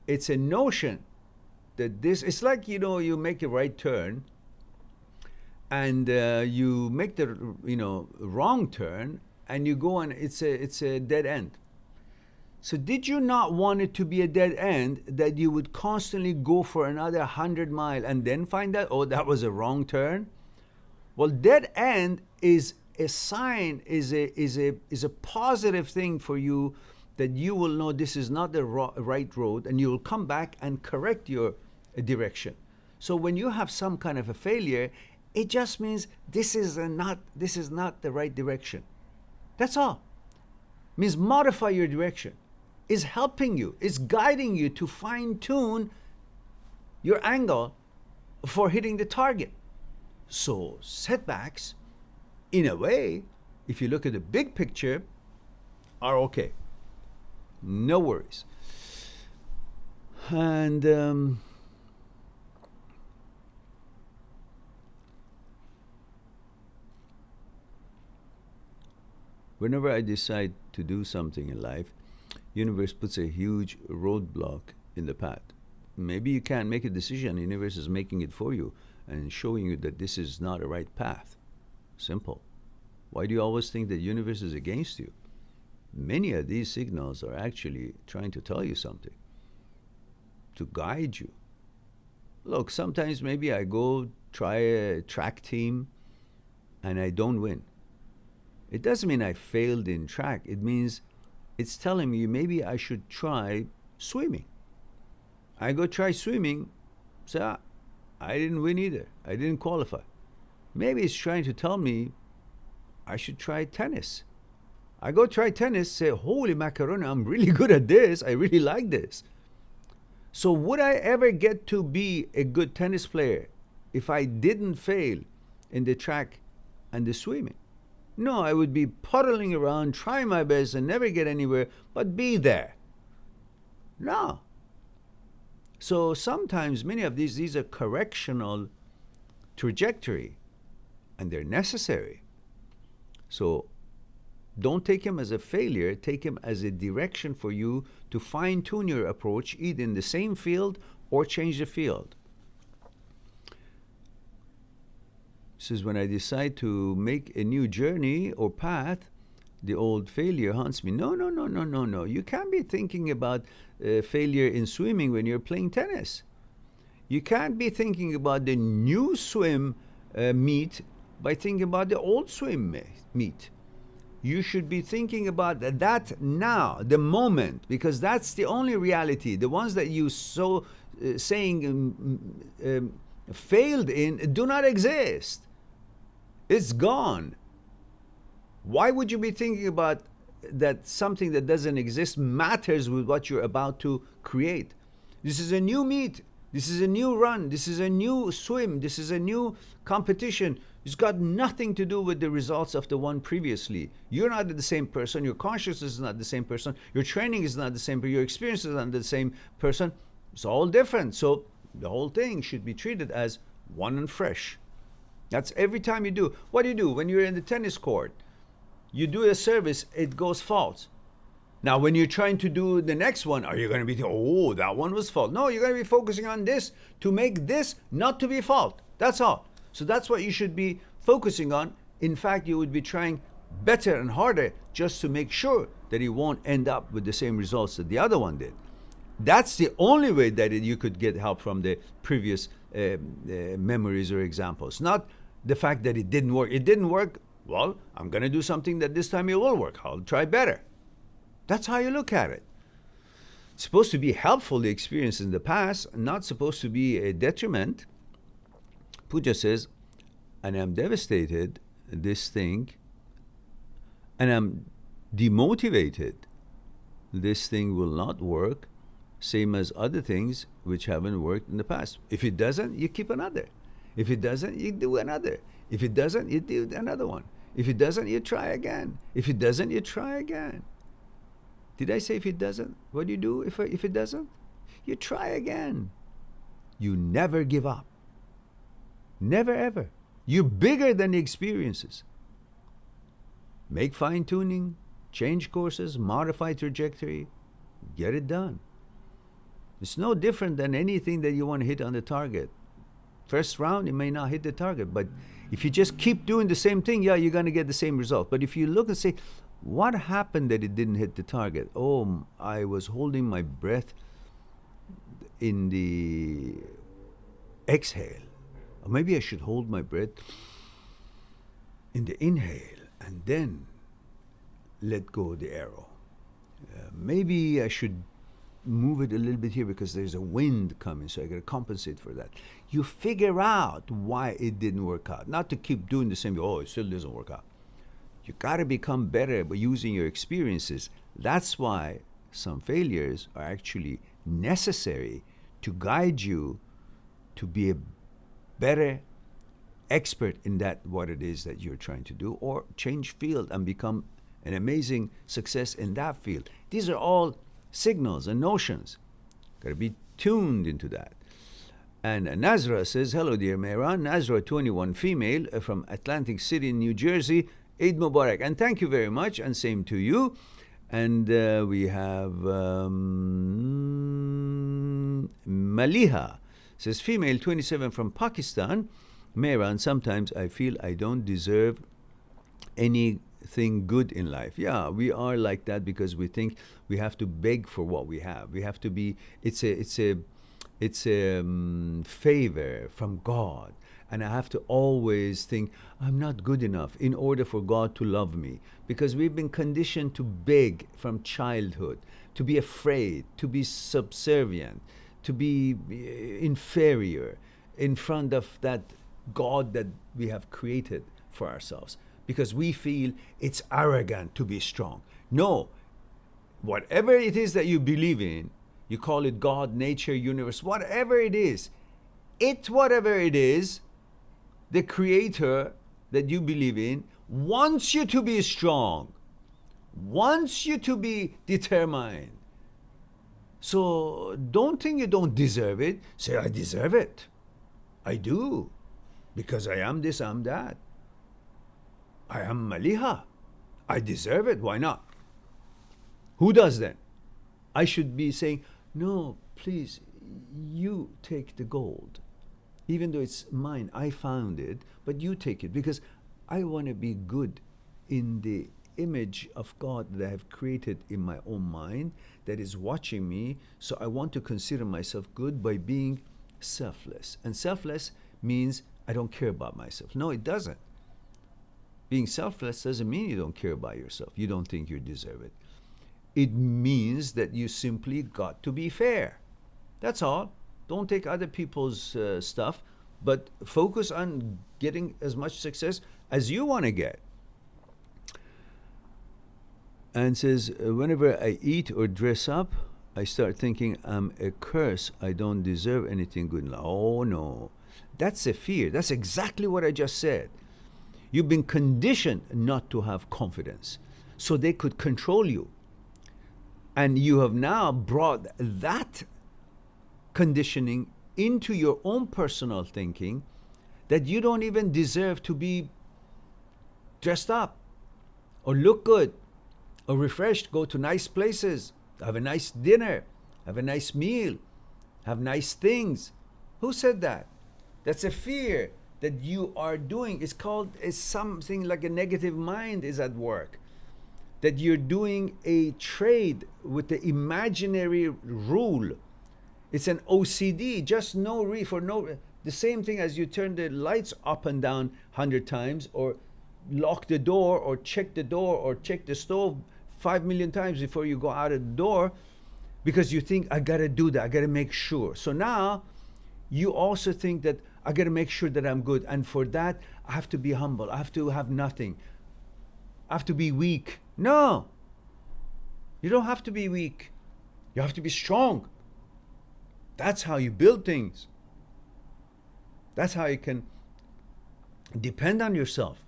It's a notion that this, it's like, you make a right turn and you make the, wrong turn and you go and it's a dead end. So did you not want it to be a dead end, that you would constantly go for another 100 miles and then find out, oh, that was a wrong turn? Well, dead end is a sign, is a positive thing for you, that you will know this is not the right road, and you will come back and correct your direction. So when you have some kind of a failure, It just means this is not the right direction. That's all. Means modify your direction. Is helping you, is guiding you to fine tune your angle for hitting the target. So setbacks, in a way, if you look at the big picture, are okay. No worries. And whenever I decide to do something in life, universe puts a huge roadblock in the path. Maybe you can't make a decision. The universe is making it for you and showing you that this is not a right path. Simple. Why do you always think that the universe is against you? Many of these signals are actually trying to tell you something, to guide you. Look, sometimes maybe I go try a track team and I don't win. It doesn't mean I failed in track. It means it's telling me maybe I should try swimming. I go try swimming, so I didn't win either. I didn't qualify. Maybe it's trying to tell me I should try tennis. I go try tennis, say, holy macaroni, I'm really good at this. I really like this. So would I ever get to be a good tennis player if I didn't fail in the track and the swimming? No, I would be puddling around, trying my best and never get anywhere, but be there. No. So sometimes many of these are correctional trajectory, and they're necessary. So don't take him as a failure, take him as a direction for you to fine-tune your approach, either in the same field or change the field. This is when I decide to make a new journey or path, the old failure haunts me. No. You can't be thinking about failure in swimming when you're playing tennis. You can't be thinking about the new swim meet by thinking about the old swim meet. You should be thinking about that now, the moment, because that's the only reality. The ones that you failed in do not exist. It's gone. Why would you be thinking about that something that doesn't exist matters with what you're about to create? This is a new meet. This is a new run. This is a new swim. This is a new competition. It's got nothing to do with the results of the one previously. You're not the same person. Your consciousness is not the same person. Your training is not the same. Your experience is not the same person. It's all different. So the whole thing should be treated as one and fresh. That's every time you do. What do? When you're in the tennis court, you do a service, it goes false. Now, when you're trying to do the next one, are you going to be, oh, that one was fault? No, you're going to be focusing on this to make this not to be fault. That's all. So that's what you should be focusing on. In fact, you would be trying better and harder just to make sure that it won't end up with the same results that the other one did. That's the only way that you could get help from the previous memories or examples. Not the fact that it didn't work. It didn't work. Well, I'm going to do something that this time it will work. I'll try better. That's how you look at it. It's supposed to be helpful, the experience in the past, not supposed to be a detriment. Puja says, and I'm devastated, this thing, and I'm demotivated. This thing will not work, same as other things which haven't worked in the past. If it doesn't, you keep another. If it doesn't, you do another. If it doesn't, you do another one. If it doesn't, you try again. If it doesn't, you try again. Did I say if it doesn't? What do you do if it doesn't? You try again. You never give up. Never ever. You're bigger than the experiences. Make fine-tuning, change courses, modify trajectory, get it done. It's no different than anything that you want to hit on the target. First round, it may not hit the target, but if you just keep doing the same thing, yeah, you're going to get the same result. But if you look and say, what happened that it didn't hit the target? Oh, I was holding my breath in the exhale. Or maybe I should hold my breath in the inhale and then let go of the arrow. Maybe I should move it a little bit here because there's a wind coming, so I got to compensate for that. You figure out why it didn't work out. Not to keep doing the same, oh, it still doesn't work out. You got to become better by using your experiences. That's why some failures are actually necessary to guide you to be a better expert in that, what it is that you're trying to do, or change field and become an amazing success in that field. These are all signals and notions. Got to be tuned into that. And Nazra says, hello dear Mehran, Nazra 21 female from Atlantic City, New Jersey. Eid Mubarak. And thank you very much, and same to you. And we have Maliha says, female 27 from Pakistan. Mehran, sometimes I feel I don't deserve anything good in life. Yeah, we are like that because we think we have to beg for what we have. We have to be, it's a favor from God. And I have to always think, I'm not good enough in order for God to love me. Because we've been conditioned to beg from childhood, to be afraid, to be subservient, to be inferior in front of that God that we have created for ourselves. Because we feel it's arrogant to be strong. No, whatever it is that you believe in, you call it God, nature, universe, whatever it is, whatever it is, the creator that you believe in wants you to be strong, wants you to be determined. So don't think you don't deserve it. Say, I deserve it. I do. Because I am this, I'm that. I am Maliha. I deserve it. Why not? Who does then? I should be saying, no, please, you take the gold. Even though it's mine, I found it, but you take it because I want to be good in the image of God that I have created in my own mind that is watching me. So I want to consider myself good by being selfless. And selfless means I don't care about myself. No, it doesn't. Being selfless doesn't mean you don't care about yourself. You don't think you deserve it. It means that you simply got to be fair. That's all. Don't take other people's stuff, but focus on getting as much success as you want to get. And says, whenever I eat or dress up, I start thinking I'm a curse. I don't deserve anything good in life. Oh, no. That's a fear. That's exactly what I just said. You've been conditioned not to have confidence, so they could control you. And you have now brought that conditioning into your own personal thinking that you don't even deserve to be dressed up or look good or refreshed, go to nice places, have a nice dinner, have a nice meal, have nice things. Who said that? That's a fear that you are doing. It's something like a negative mind is at work. That you're doing a trade with the imaginary rule. It's an OCD, just the same thing as you turn the lights up and down 100 times, or lock the door, or check the door, or check the stove 5 million times before you go out of the door, because you think, I gotta do that, I gotta make sure. So now, you also think that I gotta make sure that I'm good, and for that, I have to be humble, I have to have nothing, I have to be weak. No, you don't have to be weak. You have to be strong. That's how you build things. That's how you can depend on yourself.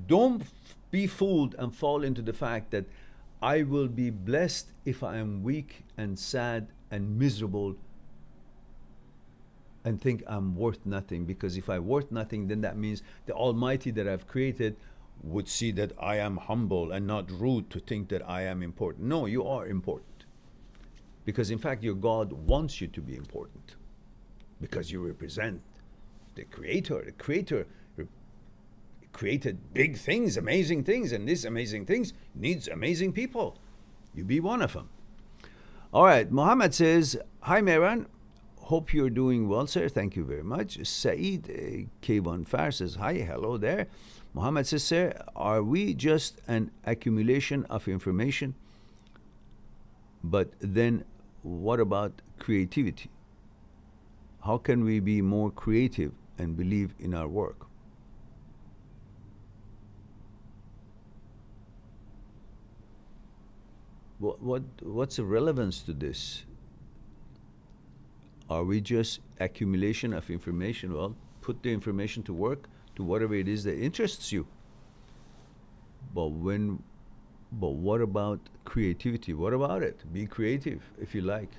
Don't be fooled and fall into the fact that I will be blessed if I am weak and sad and miserable and think I'm worth nothing. Because if I'm worth nothing, then that means the Almighty that I've created would see that I am humble and not rude to think that I am important. No, you are important. Because in fact, your God wants you to be important. Because you represent the Creator. The Creator created big things, amazing things, and these amazing things needs amazing people. You be one of them. All right, Muhammad says, hi Mehran, hope you're doing well, sir. Thank you very much. Saeed K1 Far says, hi, hello there. Muhammad says, sir, are we just an accumulation of information? But then what about creativity? How can we be more creative and believe in our work? What's the relevance to this? Are we just accumulation of information? Well, put the information to work to whatever it is that interests you. But what about creativity? What about it? Be creative if you like.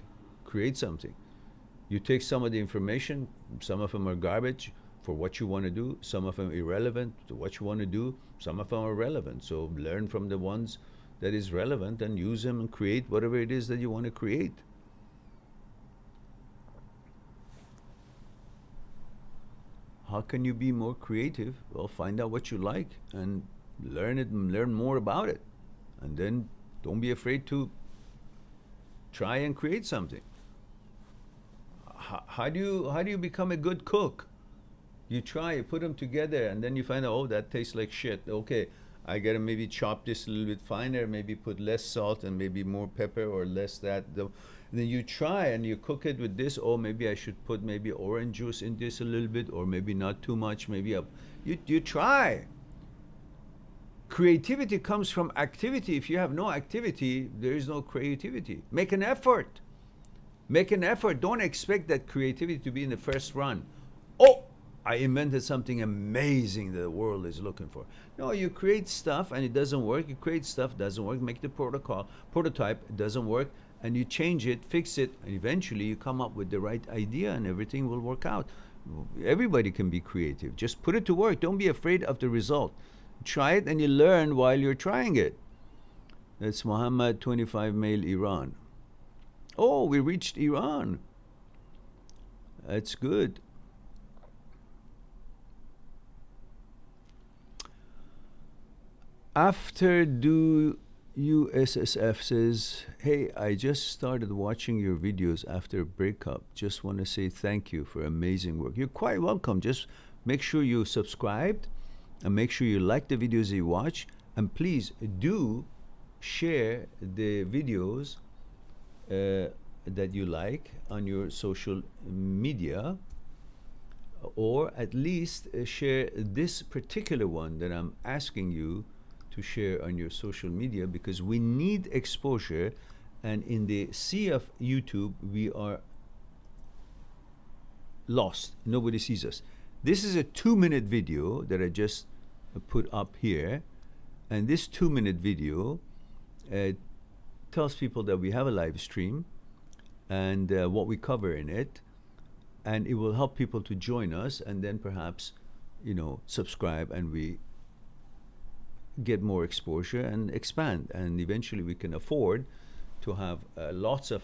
Create something. You take some of the information, some of them are garbage for what you want to do, some of them irrelevant to what you want to do, some of them are relevant. So learn from the ones that is relevant and use them and create whatever it is that you want to create. How can you be more creative? Well, find out what you like and learn it and learn more about it. And then don't be afraid to try and create something. How do you become a good cook? You try, you put them together, and then you find out, oh, that tastes like shit. Okay, I gotta maybe chop this a little bit finer, maybe put less salt and maybe more pepper or less that. Then you try and you cook it with this. Oh, maybe I should put maybe orange juice in this a little bit, or maybe not too much. Maybe you try. Creativity comes from activity. If you have no activity, there is no creativity. Make an effort. Make an effort. Don't expect that creativity to be in the first run. Oh, I invented something amazing that the world is looking for. No, you create stuff and it doesn't work. You create stuff, doesn't work. Make the prototype, it doesn't work. And you change it, fix it, and eventually you come up with the right idea and everything will work out. Everybody can be creative. Just put it to work. Don't be afraid of the result. Try it and you learn while you're trying it. That's Muhammad, 25 male, Iran. Oh, we reached Iran. That's good. After do USSF says, hey, I just started watching your videos after a breakup. Just want to say thank you for amazing work. You're quite welcome. Just make sure you subscribed and make sure you like the videos you watch. And please do share the videos that you like on your social media, or at least share this particular one that I'm asking you to share on your social media, because we need exposure, and in the sea of YouTube we are lost. Nobody sees us. This is a 2-minute video that I just put up here, and this 2-minute video tells people that we have a live stream and what we cover in it, and it will help people to join us, and then perhaps, subscribe, and we get more exposure and expand, and eventually we can afford to have lots of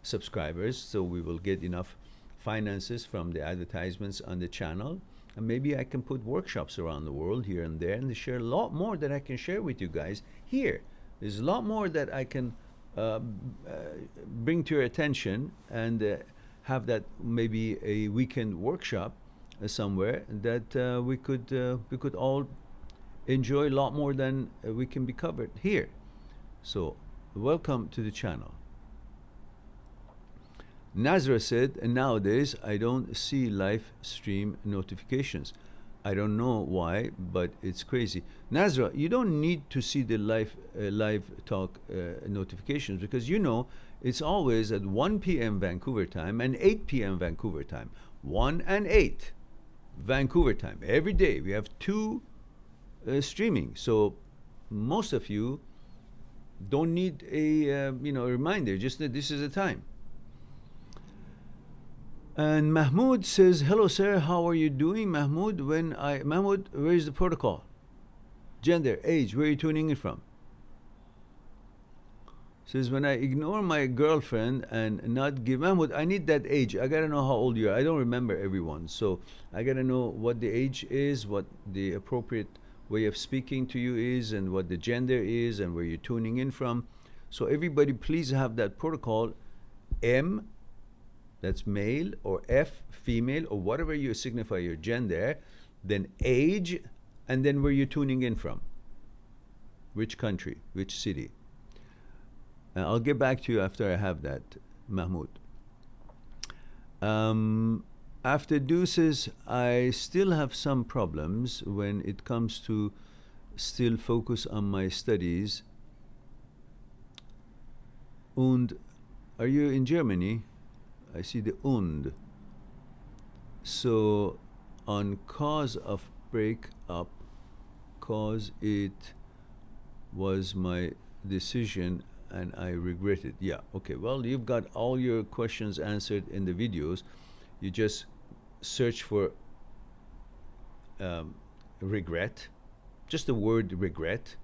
subscribers, so we will get enough finances from the advertisements on the channel, and maybe I can put workshops around the world here and there, and share a lot more that I can share with you guys here. There's a lot more that I can bring to your attention, and have that maybe a weekend workshop somewhere that we could all enjoy a lot more than we can be covered here. So welcome to the channel. Nazra said, nowadays I don't see live stream notifications. I don't know why, but it's crazy. Nazra, you don't need to see the live talk notifications, because it's always at 1 p.m. Vancouver time and 8 p.m. Vancouver time. 1 and 8 Vancouver time. Every day we have 2 streaming, so most of you don't need a reminder. Just that this is the time. And Mahmoud says, hello sir, how are you doing? Mahmoud, where is the protocol? Gender, age, where are you tuning in from? Says, when I ignore my girlfriend and not give, Mahmoud, I need that age. I gotta know how old you are. I don't remember everyone, so I gotta know what the age is, what the appropriate way of speaking to you is, and what the gender is, and where you're tuning in from. So everybody, please have that protocol. M, that's male, or F, female, or whatever you signify your gender, then age, and then where you're tuning in from. Which country, which city. I'll get back to you after I have that, Mahmoud. After deuces, I still have some problems when it comes to still focus on my studies. Und, are you in Germany? I see the und. So, on cause of breakup, cause it was my decision and I regret it. Yeah, okay. Well, you've got all your questions answered in the videos. You just search for regret, just the word regret,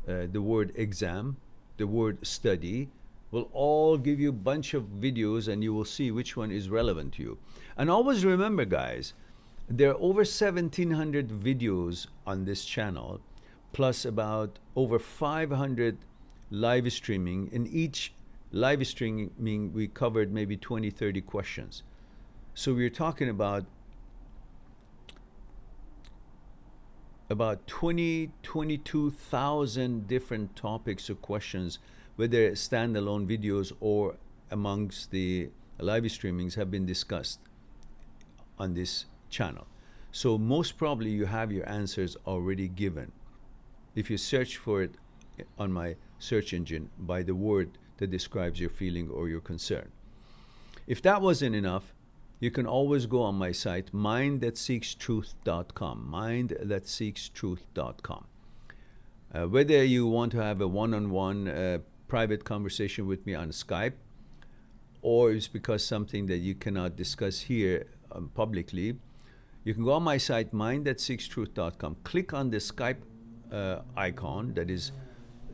the word exam, the word study, will all give you a bunch of videos and you will see which one is relevant to you. And always remember, guys, there are over 1,700 videos on this channel, plus about over 500 live streaming. In each live streaming, we covered maybe 20, 30 questions. So we're talking about 22,000 different topics or questions, whether standalone videos or amongst the live streamings, have been discussed on this channel. So most probably you have your answers already given if you search for it on my search engine by the word that describes your feeling or your concern. If that wasn't enough, you can always go on my site, mindthatseekstruth.com, mindthatseekstruth.com. Whether you want to have a one-on-one private conversation with me on Skype, or it's because something that you cannot discuss here publicly, you can go on my site, mindthatseekstruth.com, click on the Skype icon that is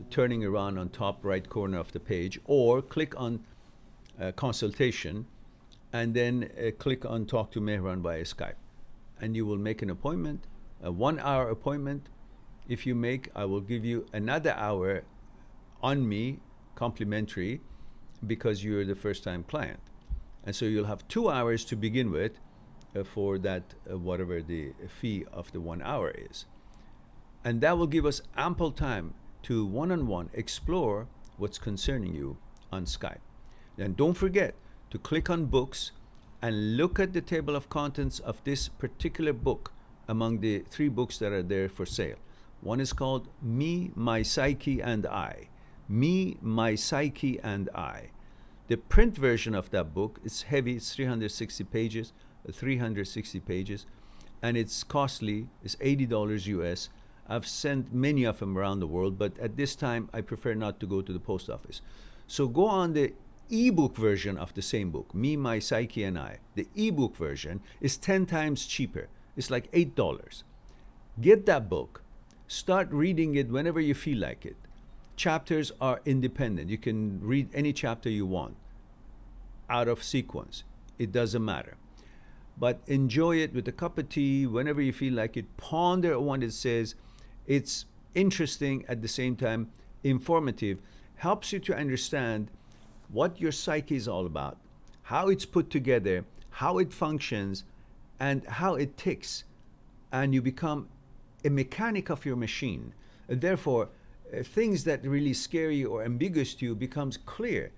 turning around on top right corner of the page, or click on consultation, and then click on Talk to Mehran via Skype. And you will make an appointment, a 1-hour appointment. If you make, I will give you another hour on me, complimentary, because you're the first-time client. And so you'll have 2 hours to begin with for that, whatever the fee of the 1 hour is. And that will give us ample time to one-on-one explore what's concerning you on Skype. And don't forget to click on books and look at the table of contents of this particular book among the 3 books that are there for sale. One is called Me, My Psyche, and I. Me, My Psyche, and I. The print version of that book is heavy. It's 360 pages, and it's costly. It's $80 US. I've sent many of them around the world, but at this time, I prefer not to go to the post office. So go on the ebook version of the same book, Me, My Psyche, and I. The ebook version is 10 times cheaper. It's like $8. Get that book. Start reading it whenever you feel like it. Chapters are independent. You can read any chapter you want out of sequence. It doesn't matter. But enjoy it with a cup of tea whenever you feel like it. Ponder on what it says. It's interesting, at the same time informative. Helps you to understand what your psyche is all about, how it's put together, how it functions, and how it ticks. And you become a mechanic of your machine. And therefore, things that really scare you or ambiguous to you becomes clear,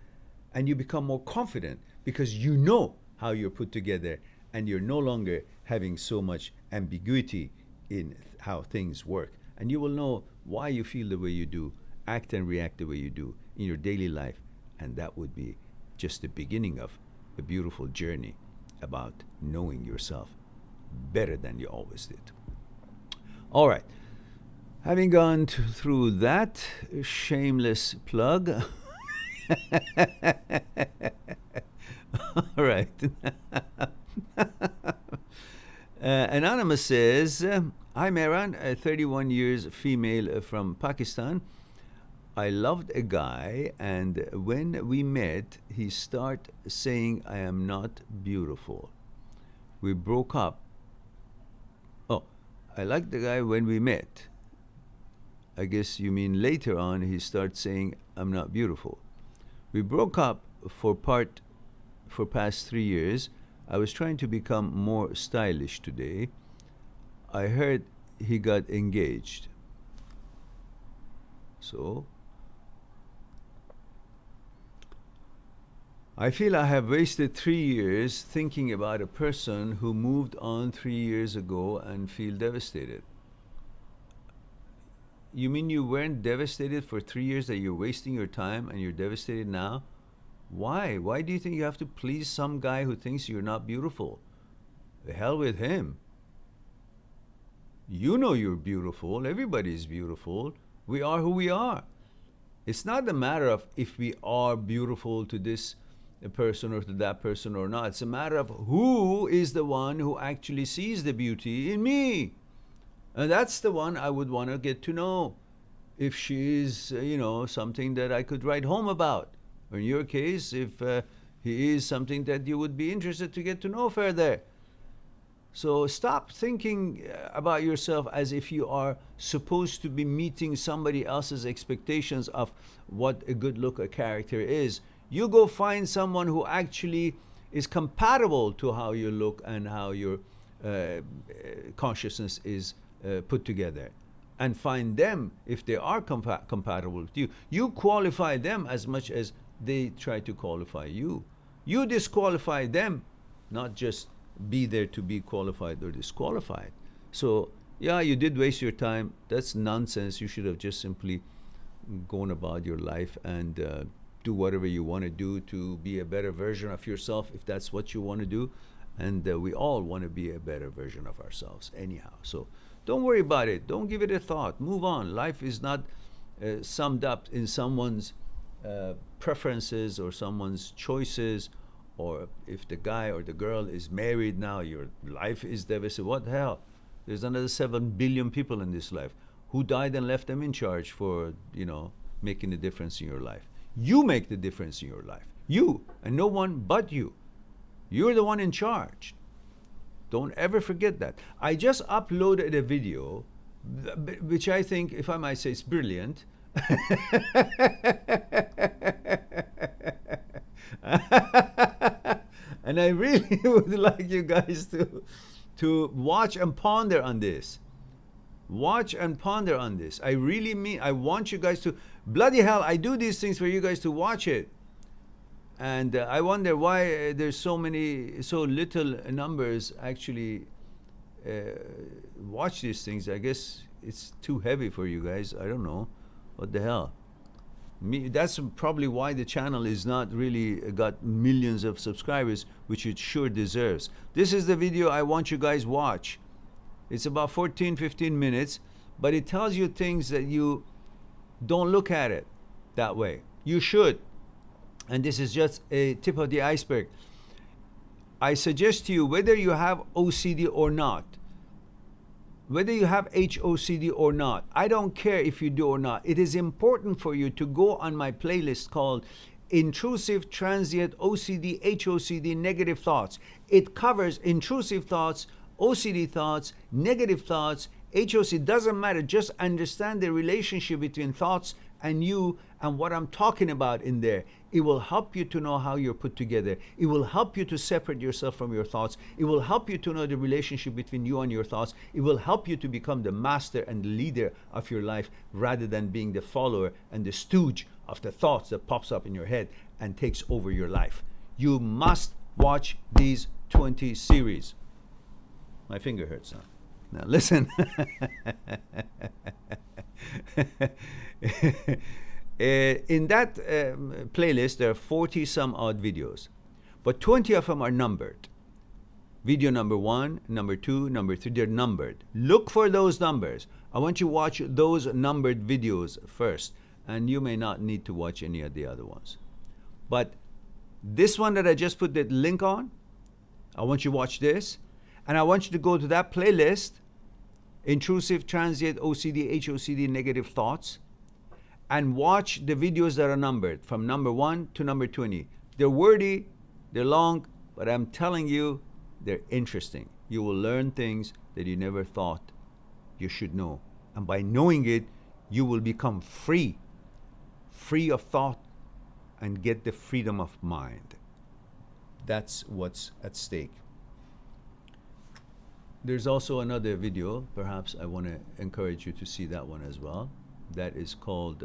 and you become more confident because you know how you're put together, and you're no longer having so much ambiguity in how things work. And you will know why you feel the way you do, act and react the way you do in your daily life. And that would be just the beginning of a beautiful journey about knowing yourself better than you always did. All right. Having gone through that shameless plug, all right. Anonymous says, Hi Mehran, 31 years female from Pakistan. I loved a guy, and when we met, he started saying I am not beautiful. We broke up. Oh, I liked the guy when we met. I guess you mean later on he started saying I'm not beautiful. We broke up for past 3 years. I was trying to become more stylish today. I heard he got engaged. So, I feel I have wasted 3 years thinking about a person who moved on 3 years ago and feel devastated. You mean you weren't devastated for 3 years, that you're wasting your time and you're devastated now? Why? Why do you think you have to please some guy who thinks you're not beautiful? The hell with him. You know you're beautiful. Everybody's beautiful. We are who we are. It's not a matter of if we are beautiful to this person or to that person or not. It's a matter of who is the one who actually sees the beauty in me. And that's the one I would want to get to know. If she is, something that I could write home about. Or in your case, if he is something that you would be interested to get to know further. So stop thinking about yourself as if you are supposed to be meeting somebody else's expectations of what a good look or character is. You go find someone who actually is compatible to how you look and how your consciousness is put together. And find them if they are compatible with you. You qualify them as much as they try to qualify you. You disqualify them, not just be there to be qualified or disqualified. So, yeah, you did waste your time. That's nonsense. You should have just simply gone about your life and do whatever you want to do to be a better version of yourself, if that's what you want to do. And we all want to be a better version of ourselves anyhow. So don't worry about it. Don't give it a thought. Move on. Life is not summed up in someone's preferences or someone's choices, or if the guy or the girl is married now, your life is devastated. What the hell? There's another 7 billion people in this life. Who died and left them in charge for, making a difference in your life? You make the difference in your life. You, and no one but you. You're the one in charge. Don't ever forget that. I just uploaded a video, which I think, if I might say, is brilliant. And I really would like you guys to watch and ponder on this. Watch and ponder on this. I really mean, I want you guys to, bloody hell, I do these things for you guys to watch it. And I wonder why there's so little numbers actually watch these things. I guess it's too heavy for you guys. I don't know. What the hell? That's probably why the channel is not really got millions of subscribers, which it sure deserves. This is the video I want you guys watch. It's about 14-15 minutes, but it tells you things that you don't look at it that way. You should. And this is just a tip of the iceberg. I suggest to you, whether you have OCD or not, whether you have HOCD or not, I don't care if you do or not. It is important for you to go on my playlist called Intrusive, Transient, OCD, HOCD, Negative Thoughts. It covers intrusive thoughts, OCD thoughts, negative thoughts, HOCD. Doesn't matter. Just understand the relationship between thoughts and you and what I'm talking about in there. It will help you to know how you're put together. It will help you to separate yourself from your thoughts. It will help you to know the relationship between you and your thoughts. It will help you to become the master and the leader of your life, rather than being the follower and the stooge of the thoughts that pops up in your head and takes over your life. You must watch these 20 series. My finger hurts now. Now listen. In that playlist, there are 40 some odd videos, but 20 of them are numbered. Video number 1, number 2, number 3, they're numbered. Look for those numbers. I want you to watch those numbered videos first, and you may not need to watch any of the other ones. But this one that I just put the link on, I want you to watch this, and I want you to go to that playlist, Intrusive, Transient, OCD, HOCD, Negative Thoughts, and watch the videos that are numbered from number 1 to number 20. They're wordy, they're long, but I'm telling you, they're interesting. You will learn things that you never thought you should know. And by knowing it, you will become free of thought, and get the freedom of mind. That's what's at stake. There's also another video, perhaps I want to encourage you to see that one as well. That is called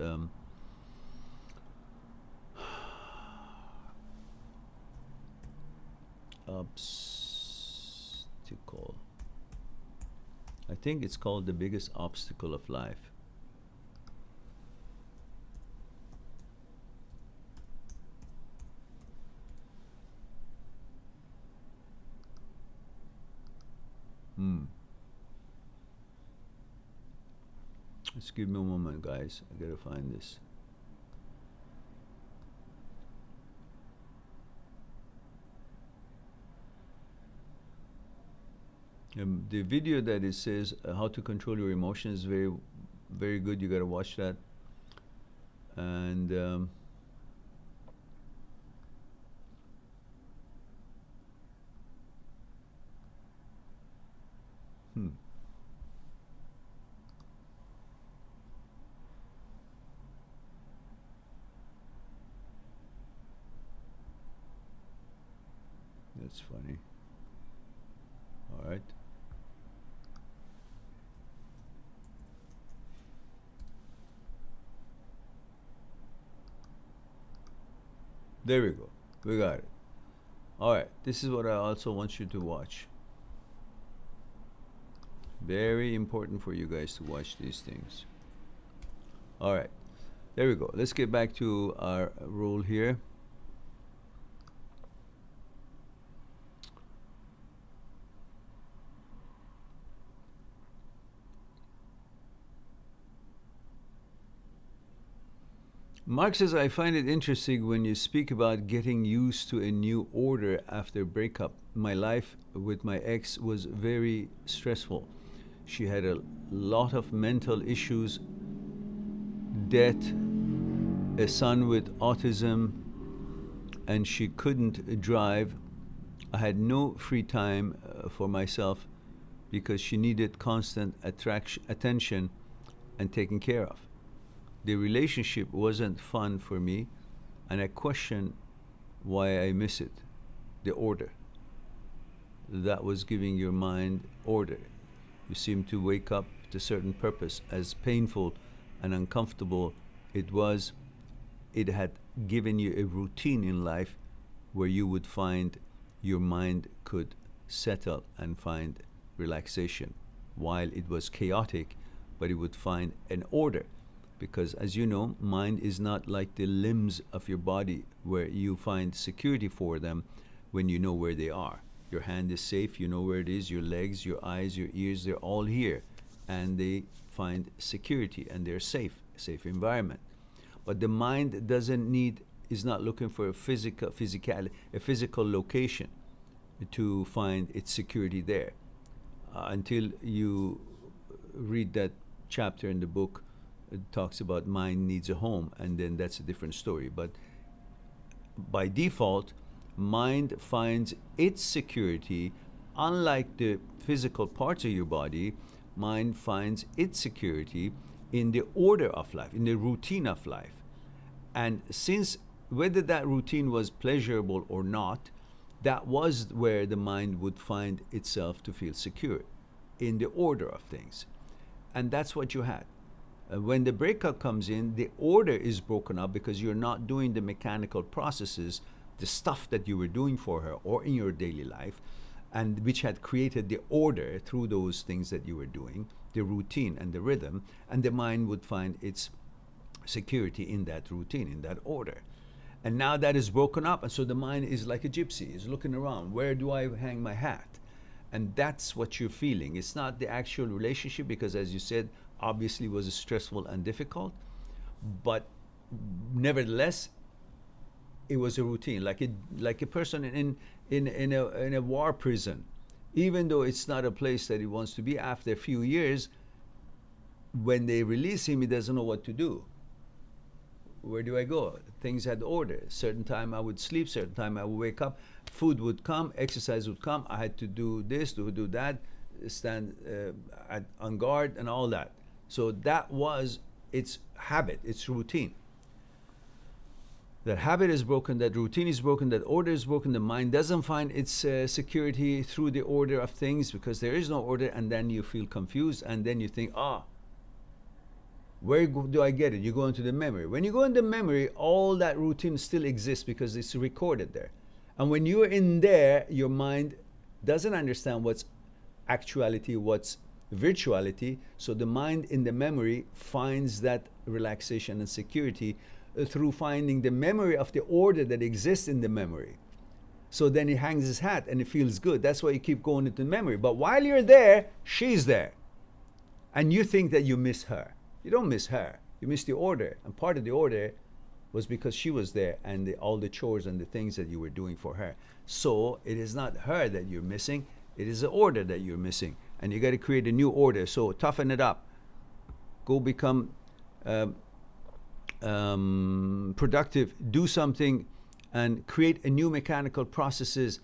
obstacle. I think it's called the biggest obstacle of life. Just give me a moment, guys. I gotta find this. The video that it says how to control your emotions is very, very good. You gotta watch that. And that's funny. All right. There we go. We got it. All right. This is what I also want you to watch. Very important for you guys to watch these things. All right. There we go. Let's get back to our rule here. Mark says, I find it interesting when you speak about getting used to a new order after breakup. My life with my ex was very stressful. She had a lot of mental issues, debt, a son with autism, and she couldn't drive. I had no free time for myself because she needed constant attention and taken care of. The relationship wasn't fun for me, and I question why I miss it. The order. That was giving your mind order. You seem to wake up to a certain purpose. As painful and uncomfortable it was, it had given you a routine in life where you would find your mind could settle and find relaxation. While it was chaotic, but it would find an order. Because as you know, mind is not like the limbs of your body where you find security for them when you know where they are. Your hand is safe, you know where it is, your legs, your eyes, your ears, they're all here. And they find security and they're safe environment. But the mind is not looking for a physical location to find its security there. Until you read that chapter in the book, it talks about mind needs a home, and then that's a different story. But by default, mind finds its security, unlike the physical parts of your body, mind finds its security in the order of life, in the routine of life. And since whether that routine was pleasurable or not, that was where the mind would find itself to feel secure, in the order of things. And that's what you had. When the breakup comes in, the order is broken up because you're not doing the mechanical processes, the stuff that you were doing for her or in your daily life, and which had created the order through those things that you were doing, the routine and the rhythm, and the mind would find its security in that routine, in that order. And now that is broken up, and so the mind is like a gypsy, is looking around, where do I hang my hat? And that's what you're feeling. It's not the actual relationship, because as you said, obviously was stressful and difficult, but nevertheless, it was a routine, like a person in a war prison. Even though it's not a place that he wants to be, after a few years, when they release him, he doesn't know what to do. Where do I go? Things had order. Certain time I would sleep, certain time I would wake up, food would come, exercise would come, I had to do this, to do that, stand on guard and all that. So that was its habit, its routine. That habit is broken, that routine is broken, that order is broken. The mind doesn't find its security through the order of things, because there is no order, and then you feel confused, and then you think, where do I get it? You go into the memory. When you go into memory, all that routine still exists because it's recorded there. And when you're in there, your mind doesn't understand what's actuality, what's virtuality. So the mind in the memory finds that relaxation and security through finding the memory of the order that exists in the memory. So then he hangs his hat and it feels good. That's why you keep going into memory. But while you're there, she's there. And you think that you miss her. You don't miss her. You miss the order. And part of the order was because she was there and all the chores and the things that you were doing for her. So it is not her that you're missing. It is the order that you're missing. And you got to create a new order. So toughen it up. Go become productive. Do something and create a new mechanical processes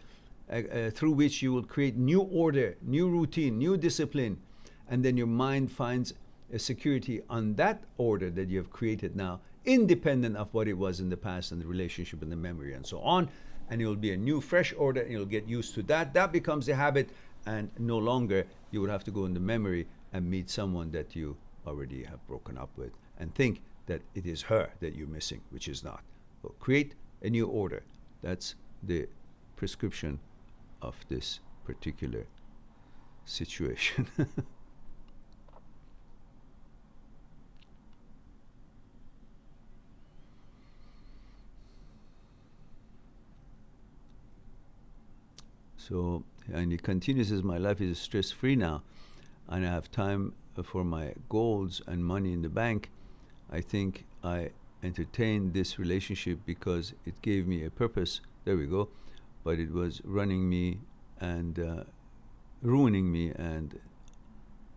through which you will create new order, new routine, new discipline. And then your mind finds a security on that order that you have created now, independent of what it was in the past and the relationship and the memory and so on. And it will be a new, fresh order, and you'll get used to that. That becomes a habit, and no longer you would have to go in the memory and meet someone that you already have broken up with and think that it is her that you're missing, which is not. So create a new order. That's the prescription of this particular situation. So, and he continues, says, my life is stress-free now, and I have time for my goals and money in the bank. I think I entertained this relationship because it gave me a purpose. There we go. But it was running me and ruining me and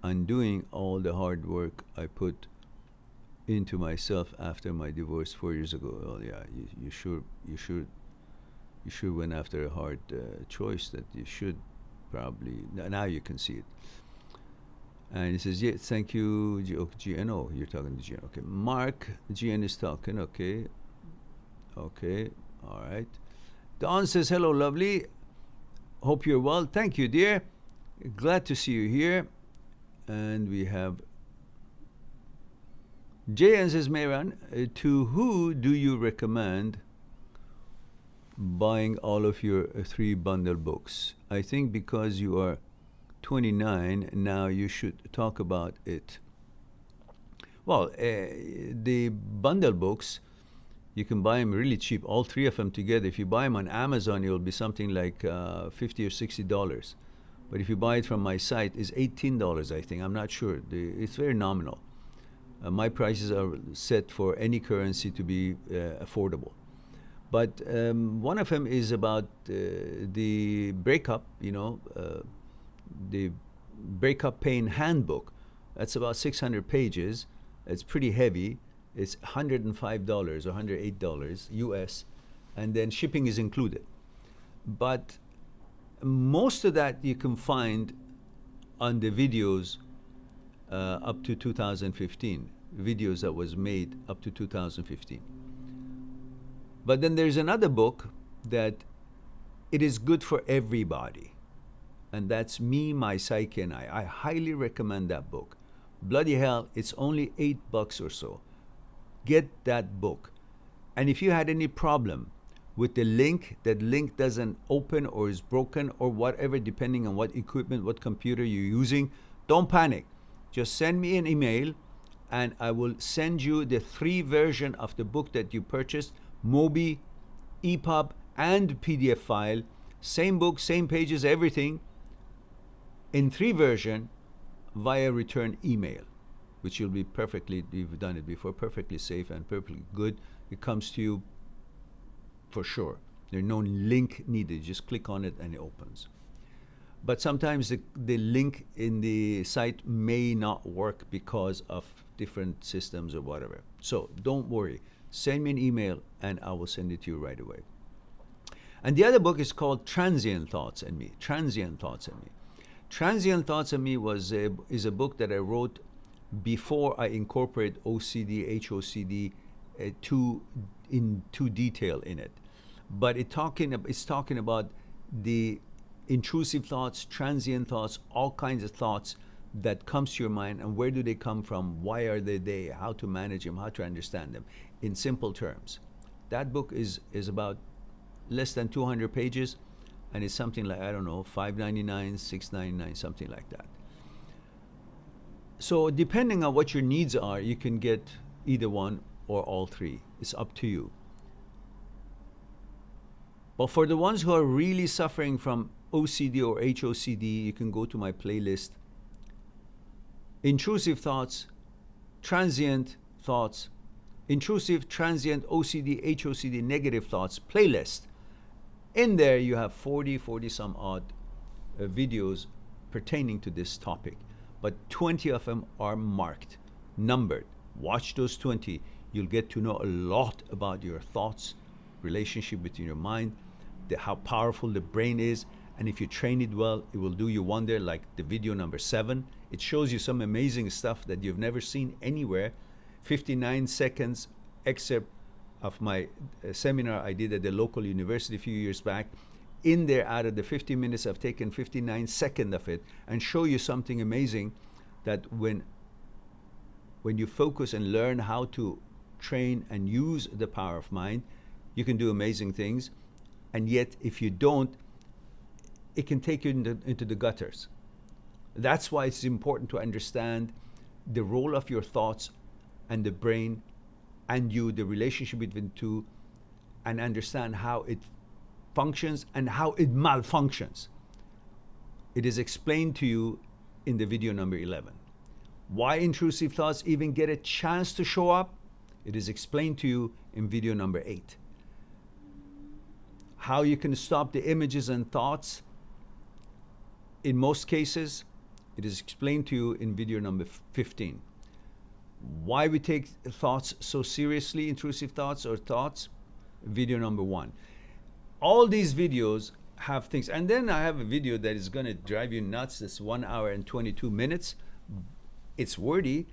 undoing all the hard work I put into myself after my divorce 4 years ago. Well, yeah, you sure went after a hard choice that you should probably, now you can see it. And he says, yeah, thank you, GNO, you're talking to GNO. Okay, Mark, GN is talking, okay, all right. Dawn says, hello, lovely, hope you're well. Thank you, dear, glad to see you here. And we have JN says, Mehran, to who do you recommend buying all of your 3 bundle books? I think because you are 29 now, you should talk about it. Well, the bundle books, you can buy them really cheap, all 3 of them together. If you buy them on Amazon, it will be something like $50 or $60. But if you buy it from my site, it's $18, I think. I'm not sure. It's very nominal. My prices are set for any currency to be affordable. But one of them is about the breakup, the breakup pain handbook. That's about 600 pages. It's pretty heavy. It's $105 or $108 US, and then shipping is included. But most of that you can find on the videos up to 2015, videos that was made up to 2015. But then there's another book that it is good for everybody. And that's Me, My Psyche, and I. I highly recommend that book. Bloody hell, it's only $8 or so. Get that book. And if you had any problem with the link, that link doesn't open or is broken or whatever, depending on what equipment, what computer you're using, don't panic. Just send me an email and I will send you the 3 version of the book that you purchased, Mobi, EPUB, and PDF file. Same book, same pages, everything, in 3 version via return email, which will be perfectly, you've done it before, perfectly safe and perfectly good. It comes to you for sure. There's no link needed. Just click on it and it opens. But sometimes the link in the site may not work because of different systems or whatever. So don't worry. Send me an email and I will send it to you right away. And the other book is called Transient Thoughts and Me. Transient Thoughts and Me. Transient Thoughts and Me is a book that I wrote before I incorporate OCD, HOCD into detail in it. But it's talking about the intrusive thoughts, transient thoughts, all kinds of thoughts that comes to your mind, and where do they come from, why are they there, how to manage them, how to understand them in simple terms. That book is about less than 200 pages, and it's something like, I don't know, $5.99, $6.99, something like that. So depending on what your needs are, you can get either one or all three. It's up to you. But for the ones who are really suffering from OCD or HOCD, you can go to my playlist, Intrusive Thoughts, Transient Thoughts, Intrusive, Transient, OCD, HOCD, Negative Thoughts playlist. In there you have 40 some odd videos pertaining to this topic, but 20 of them are marked, numbered. Watch those 20. You'll get to know a lot about your thoughts, relationship between your mind, how powerful the brain is, and if you train it well, it will do you wonder, like the video number 7. It shows you some amazing stuff that you've never seen anywhere. 59 seconds excerpt of my seminar I did at the local university a few years back. In there, out of the 50 minutes, I've taken 59 seconds of it and show you something amazing, that when you focus and learn how to train and use the power of mind, you can do amazing things. And yet, if you don't, it can take you into the gutters. That's why it's important to understand the role of your thoughts and the brain and you, the relationship between the two, and understand how it functions and how it malfunctions. It is explained to you in the video number 11. Why intrusive thoughts even get a chance to show up, it is explained to you in video number 8. How you can stop the images and thoughts, in most cases, it is explained to you in video number 15. Why we take thoughts so seriously, intrusive thoughts or thoughts, video number 1. All these videos have things, and then I have a video that is going to drive you nuts. It's 1 hour and 22 minutes. It's wordy,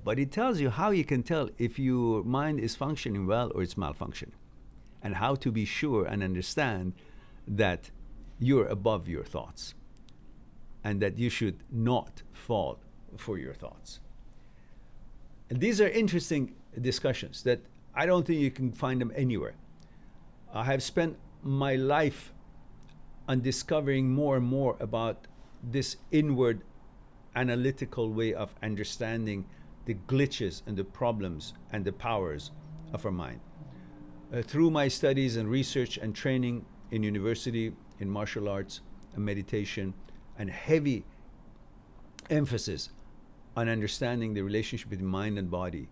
but it tells you how you can tell if your mind is functioning well or it's malfunctioning, and how to be sure and understand that you're above your thoughts and that you should not fall for your thoughts. And these are interesting discussions that I don't think you can find them anywhere. I have spent my life on discovering more and more about this inward analytical way of understanding the glitches and the problems and the powers of our mind. Through my studies and research and training in university, in martial arts and meditation, and heavy emphasis on understanding the relationship between mind and body,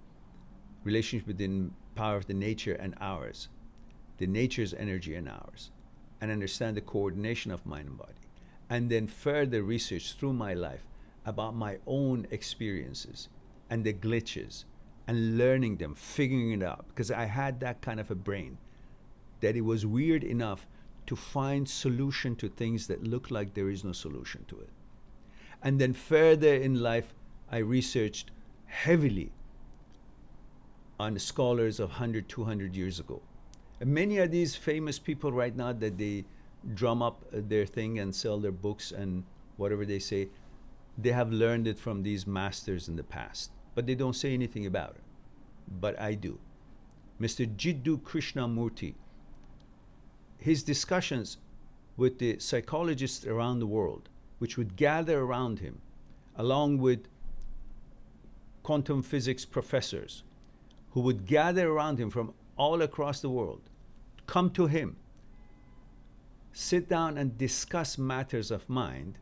relationship between power of the nature and ours, the nature's energy and ours, and understand the coordination of mind and body. And then further research through my life about my own experiences and the glitches, and learning them, figuring it out, because I had that kind of a brain that it was weird enough to find solution to things that look like there is no solution to it. And then further in life, I researched heavily on scholars of 100, 200 years ago. And many of these famous people right now that they drum up their thing and sell their books and whatever they say, they have learned it from these masters in the past, but they don't say anything about it. But I do. Mr. Jiddu Krishnamurti, his discussions with the psychologists around the world, which would gather around him, along with quantum physics professors, who would gather around him from all across the world, come to him, sit down and discuss matters of mind.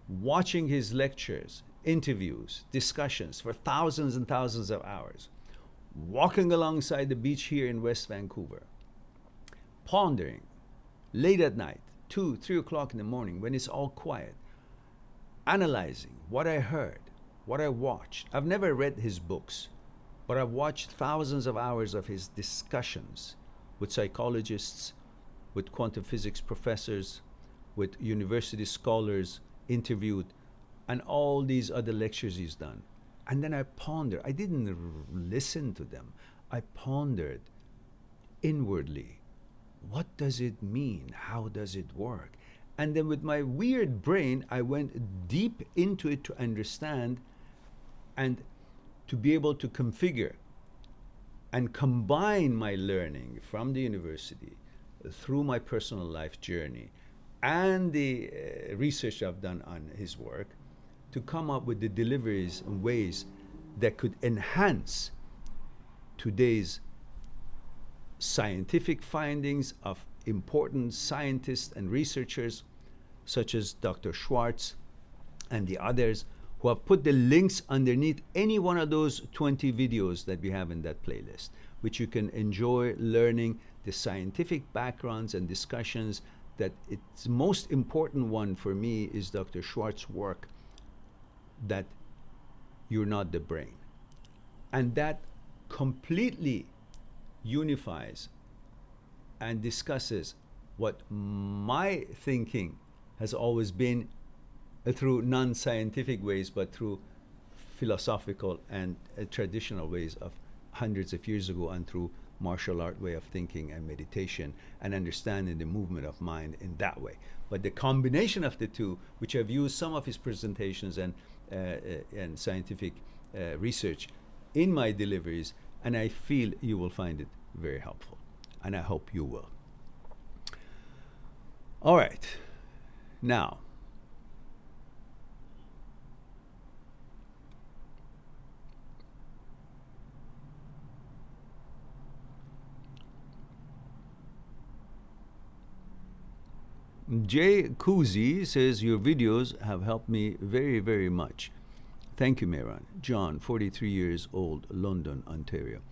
Watching his lectures, interviews, discussions for thousands and thousands of hours, walking alongside the beach here in West Vancouver, pondering late at night, 2, 3 o'clock in the morning when it's all quiet, analyzing what I heard, what I watched. I've never read his books, but I've watched thousands of hours of his discussions with psychologists, with quantum physics professors, with university scholars interviewed, and all these other lectures he's done. And then I pondered. I didn't listen to them. I pondered inwardly. What does it mean? How does it work? And then with my weird brain, I went deep into it to understand and to be able to configure and combine my learning from the university through my personal life journey and the research I've done on his work to come up with the deliveries and ways that could enhance today's scientific findings of important scientists and researchers such as Dr. Schwartz and the others who have put the links underneath any one of those 20 videos that we have in that playlist, which you can enjoy learning the scientific backgrounds and discussions. That it's most important one for me is Dr. Schwartz's work that you're not the brain. And that completely unifies and discusses what my thinking has always been through non-scientific ways, but through philosophical and traditional ways of hundreds of years ago, and through martial art way of thinking and meditation and understanding the movement of mind in that way. But the combination of the two, which I've used some of his presentations and scientific research in my deliveries, and I feel you will find it very helpful, and I hope you will. All right, now Jay Kuzi says, your videos have helped me very, very much. Thank you, Mehran. John, 43 years old, London, Ontario.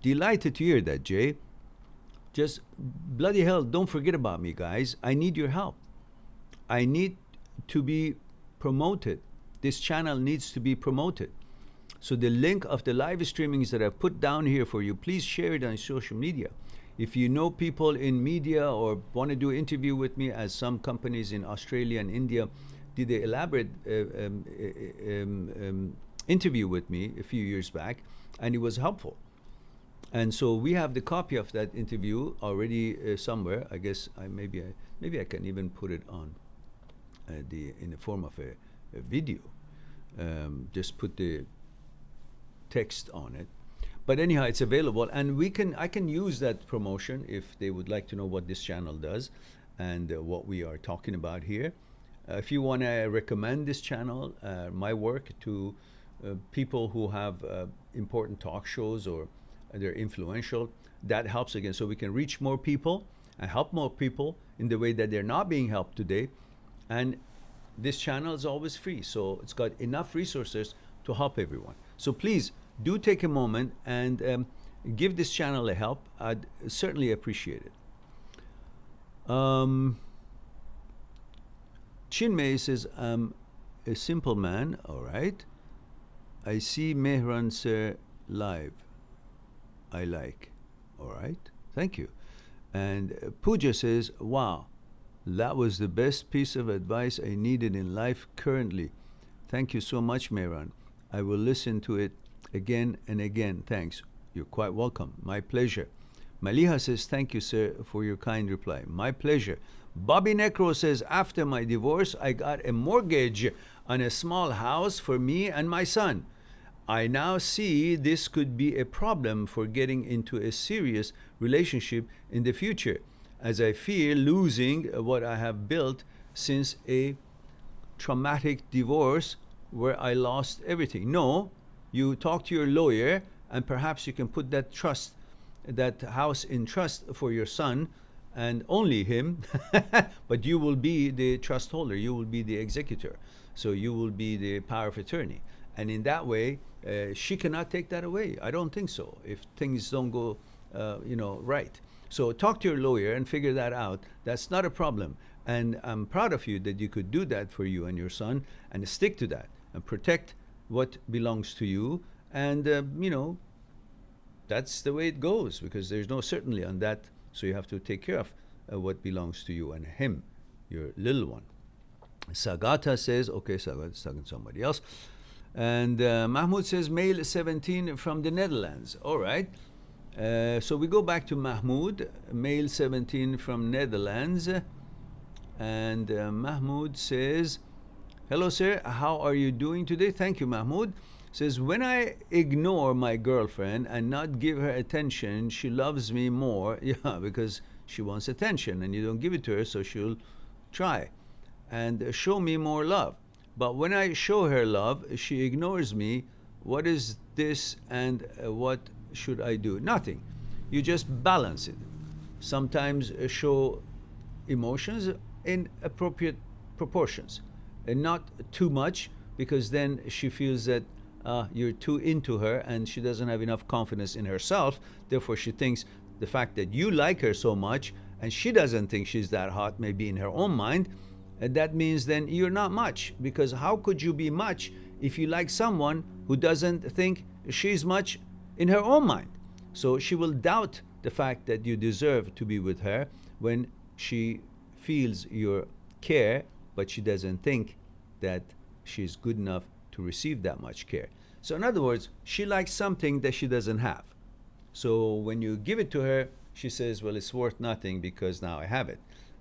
Delighted to hear that, Jay. Just bloody hell, don't forget about me, guys. I need your help. I need to be promoted. This channel needs to be promoted. So the link of the live streamings that I've put down here for you, please share it on social media. If you know people in media or want to do an interview with me, as some companies in Australia and India did an elaborate interview with me a few years back, and it was helpful. And so we have the copy of that interview already somewhere. I guess maybe I can even put it on in the form of a video. Just put the text on it. But anyhow, it's available, and I can use that promotion if they would like to know what this channel does and what we are talking about here. If you want to recommend this channel, my work, to people who have important talk shows or they're influential, that helps again. So we can reach more people and help more people in the way that they're not being helped today. And this channel is always free, so it's got enough resources to help everyone. So please, do take a moment and give this channel a help. I'd certainly appreciate it. Chinmay says, I'm a simple man. All right. I see Mehran sir live. I like. All right. Thank you. And Pooja says, wow, that was the best piece of advice I needed in life currently. Thank you so much, Mehran. I will listen to it again and again. Thanks. You're quite welcome. My pleasure. Maliha says, thank you, sir, for your kind reply. My pleasure. Bobby Necro says, after my divorce, I got a mortgage on a small house for me and my son. I now see this could be a problem for getting into a serious relationship in the future, as I fear losing what I have built since a traumatic divorce where I lost everything. No, you talk to your lawyer, and perhaps you can put that house in trust for your son and only him, but you will be the trust holder, you will be the executor, so you will be the power of attorney. And in that way, she cannot take that away. I don't think so, if things don't go right. So talk to your lawyer and figure that out. That's not a problem. And I'm proud of you that you could do that for you and your son, and stick to that and protect what belongs to you. And, that's the way it goes, because there's no certainty on that. So you have to take care of what belongs to you and him, your little one. Sagata says, okay, Sagata's talking to somebody else. And Mahmoud says, male 17 from the Netherlands. All right. So we go back to Mahmoud, male 17 from Netherlands. And Mahmoud says, hello, sir. How are you doing today? Thank you, Mahmoud. Says, when I ignore my girlfriend and not give her attention, she loves me more. Yeah, because she wants attention and you don't give it to her, so she'll try and show me more love. But when I show her love, she ignores me. What is this and what should I do? Nothing. You just balance it. Sometimes show emotions in appropriate proportions and not too much, because then she feels that you're too into her and she doesn't have enough confidence in herself. Therefore, she thinks the fact that you like her so much and she doesn't think she's that hot, maybe in her own mind, and that means then you're not much. Because how could you be much if you like someone who doesn't think she's much in her own mind? So she will doubt the fact that you deserve to be with her when she feels your care, but she doesn't think that she's good enough to receive that much care. So in other words, she likes something that she doesn't have. So when you give it to her, she says, well, it's worth nothing because now I have it.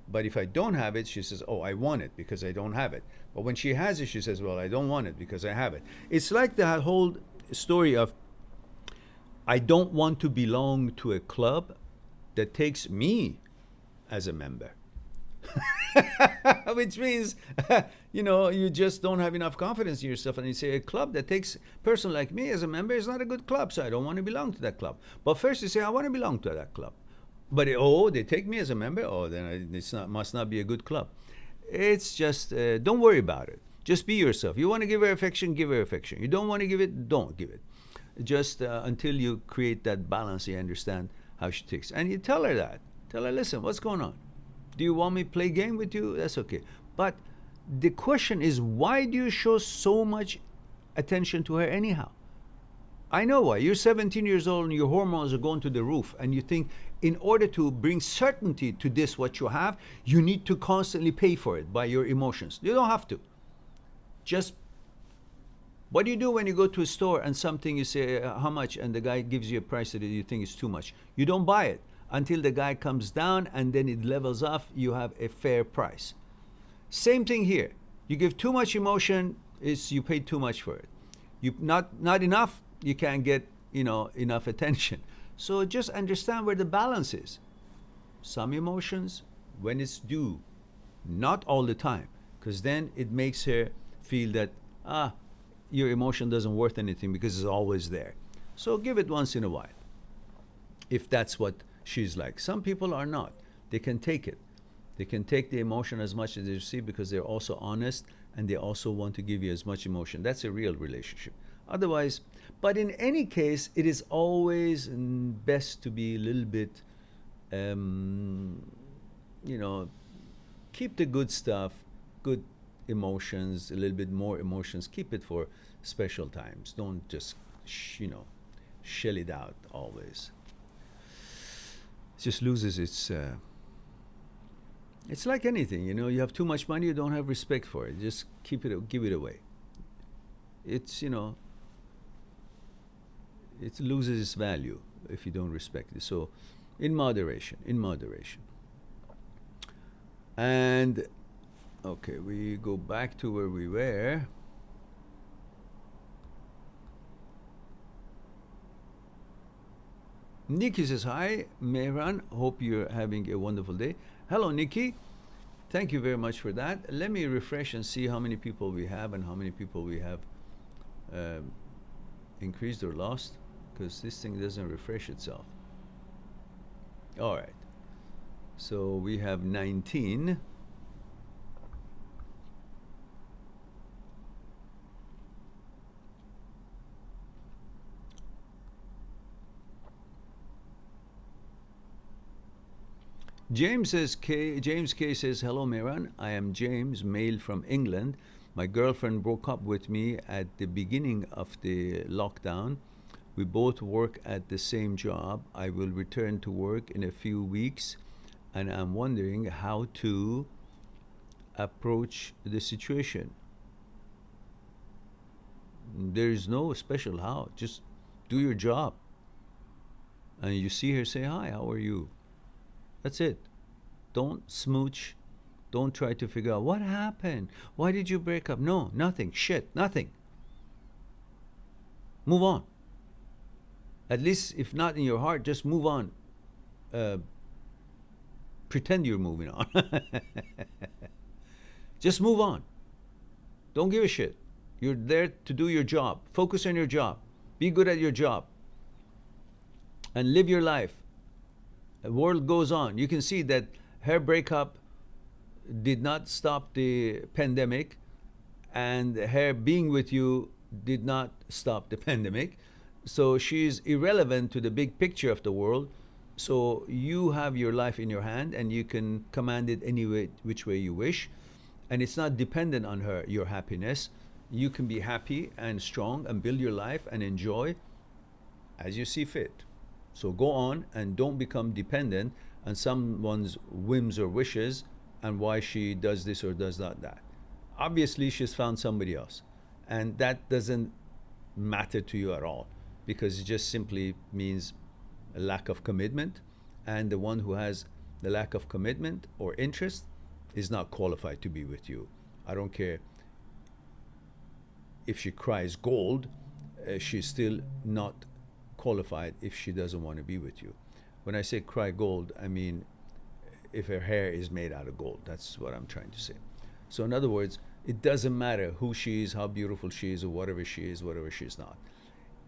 But if I don't have it, she says, oh, I want it because I don't have it. But when she has it, she says, well, I don't want it because I have it. It's like the whole story of, I don't want to belong to a club that takes me as a member. Which means, you just don't have enough confidence in yourself. And you say, a club that takes a person like me as a member is not a good club, so I don't want to belong to that club. But first you say, I want to belong to that club. But, they take me as a member? Oh, then must not be a good club. It's just, don't worry about it. Just be yourself. You want to give her affection, give her affection. You don't want to give it, don't give it. Just until you create that balance, you understand how she takes. And you tell her that. Tell her, listen, what's going on? Do you want me to play game with you? That's okay. But the question is, why do you show so much attention to her anyhow? I know why. You're 17 years old and your hormones are going to the roof, and you think in order to bring certainty to this, what you have, you need to constantly pay for it by your emotions. You don't have to. Just, what do you do when you go to a store and something you say, how much? And the guy gives you a price that you think is too much. You don't buy it until the guy comes down and then it levels off, you have a fair price. Same thing here. You give too much emotion, you pay too much for it. You not enough, you can't get enough attention. So just understand where the balance is. Some emotions when it's due, not all the time, because then it makes her feel that your emotion doesn't worth anything because it's always there. So give it once in a while, if that's what she's like. Some people are not. They can take it. They can take the emotion as much as they receive because they're also honest and they also want to give you as much emotion. That's a real relationship. Otherwise, but in any case, it is always best to be a little bit, keep the good stuff, good emotions, a little bit more emotions. Keep it for special times. Don't just, shell it out always. It just loses its. It's like anything, you have too much money, you don't have respect for it. Just give it away. It's, it loses its value if you don't respect it. So, in moderation. And, okay, we go back to where we were. Nikki says, hi, Mehran. Hope you're having a wonderful day. Hello, Nikki. Thank you very much for that. Let me refresh and see how many people we have and how many people we have increased or lost, because this thing doesn't refresh itself. All right. So we have 19. James K says, hello, Mehran. I am James, male from England. My girlfriend broke up with me at the beginning of the lockdown. We both work at the same job. I will return to work in a few weeks, and I'm wondering how to approach the situation. There is no special how. Just do your job. And you see her, say, hi, how are you? That's it. Don't smooch. Don't try to figure out what happened. Why did you break up? No, nothing. Shit, nothing. Move on. At least, if not in your heart, just move on. Uh, Pretend you're moving on. Just move on. Don't give a shit. You're there to do your job. Focus on your job. Be good at your job. And live your life. The world goes on. You can see that her breakup did not stop the pandemic, and her being with you did not stop the pandemic. So she's irrelevant to the big picture of the world. So you have your life in your hand, and you can command it any way, which way you wish. And it's not dependent on her, your happiness. You can be happy and strong and build your life and enjoy as you see fit. So go on and don't become dependent on someone's whims or wishes and why she does this or does not that. Obviously, she's found somebody else. And that doesn't matter to you at all, because it just simply means a lack of commitment. And the one who has the lack of commitment or interest is not qualified to be with you. I don't care if she cries gold, she's still not qualified if she doesn't want to be with you. When I say cry gold, I mean if her hair is made out of gold. That's what I'm trying to say. So in other words, it doesn't matter who she is, how beautiful she is, or whatever she is, whatever she's not.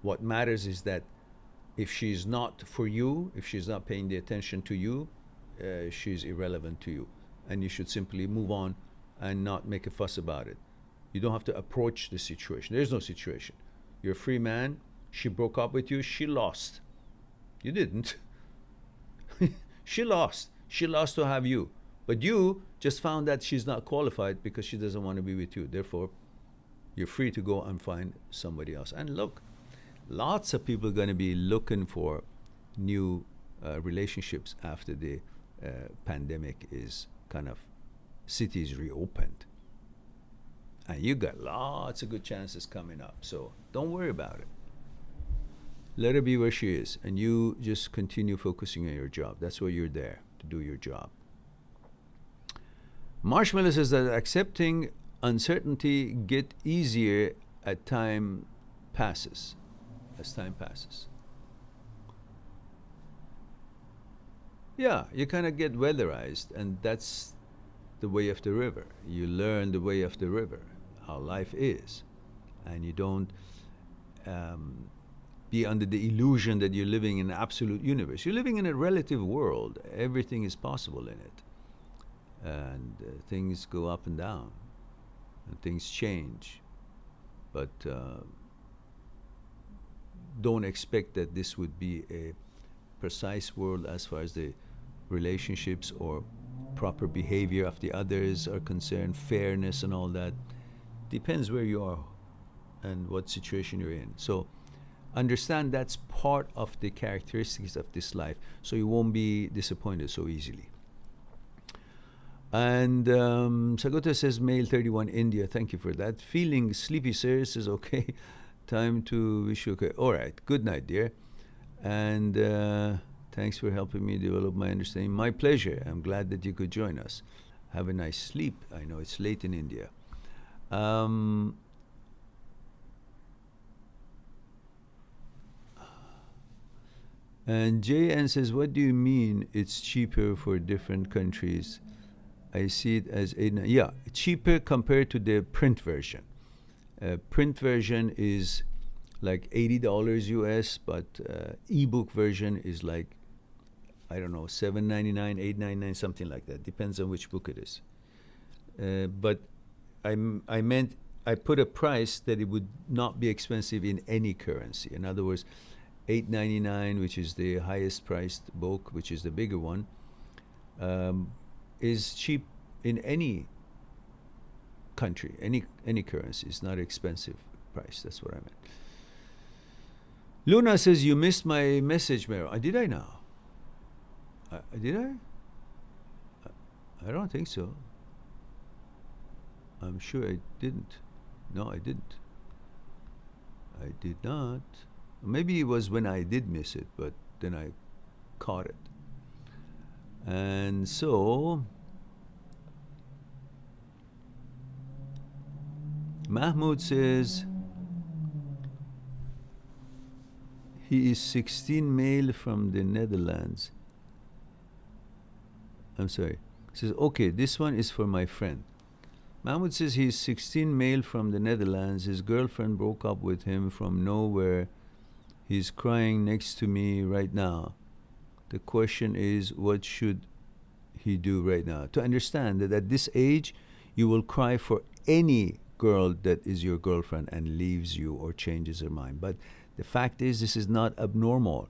What matters is that if she's not for you, if she's not paying the attention to you, she's irrelevant to you. And you should simply move on and not make a fuss about it. You don't have to approach the situation. There's no situation. You're a free man. She broke up with you. She lost. You didn't. She lost. She lost to have you. But you just found that she's not qualified because she doesn't want to be with you. Therefore, you're free to go and find somebody else. And look, lots of people are going to be looking for new relationships after the pandemic is kind of, cities reopened. And you got lots of good chances coming up. So don't worry about it. Let her be where she is. And you just continue focusing on your job. That's why you're there, to do your job. Marshmallow says that accepting uncertainty get easier as time passes. Yeah, you kind of get weatherized, and that's the way of the river. You learn the way of the river, how life is, and you don't be under the illusion that you're living in an absolute universe. You're living in a relative world. Everything is possible in it, and things go up and down, and things change, but don't expect that this would be a precise world as far as the relationships or proper behavior of the others are concerned, fairness and all that. Depends where you are and what situation you're in. So understand that's part of the characteristics of this life, so you won't be disappointed so easily. And Sagota says, male 31, India. Thank you for that. Feeling sleepy, sir. Says, okay, time to wish you okay. All right, good night, dear. And thanks for helping me develop my understanding. My pleasure. I'm glad that you could join us. Have a nice sleep. I know it's late in India. And JN says, what do you mean it's cheaper for different countries? I see it as cheaper compared to the print version. Print version is like $80 US, but ebook version is like, I don't know, $7.99, $8.99, something like that. Depends on which book it is. But I meant I put a price that it would not be expensive in any currency. In other words, $8.99, which is the highest priced book, which is the bigger one, is cheap in any country, any currency. It's not expensive price. That's what I meant. Luna says, you missed my message, Mehran. Did I now? Did I? I don't think so. I'm sure I didn't. No, I didn't. I did not. Maybe it was when I did miss it, but then I caught it. And so, Mahmoud says, He is 16, male from the Netherlands. I'm sorry. Says, okay, this one is for my friend. Mahmoud says he's 16, male from the Netherlands. His girlfriend broke up with him from nowhere. He's crying next to me right now. The question is, what should he do right now? To understand that at this age, you will cry for any girl that is your girlfriend and leaves you or changes her mind. But the fact is, this is not abnormal.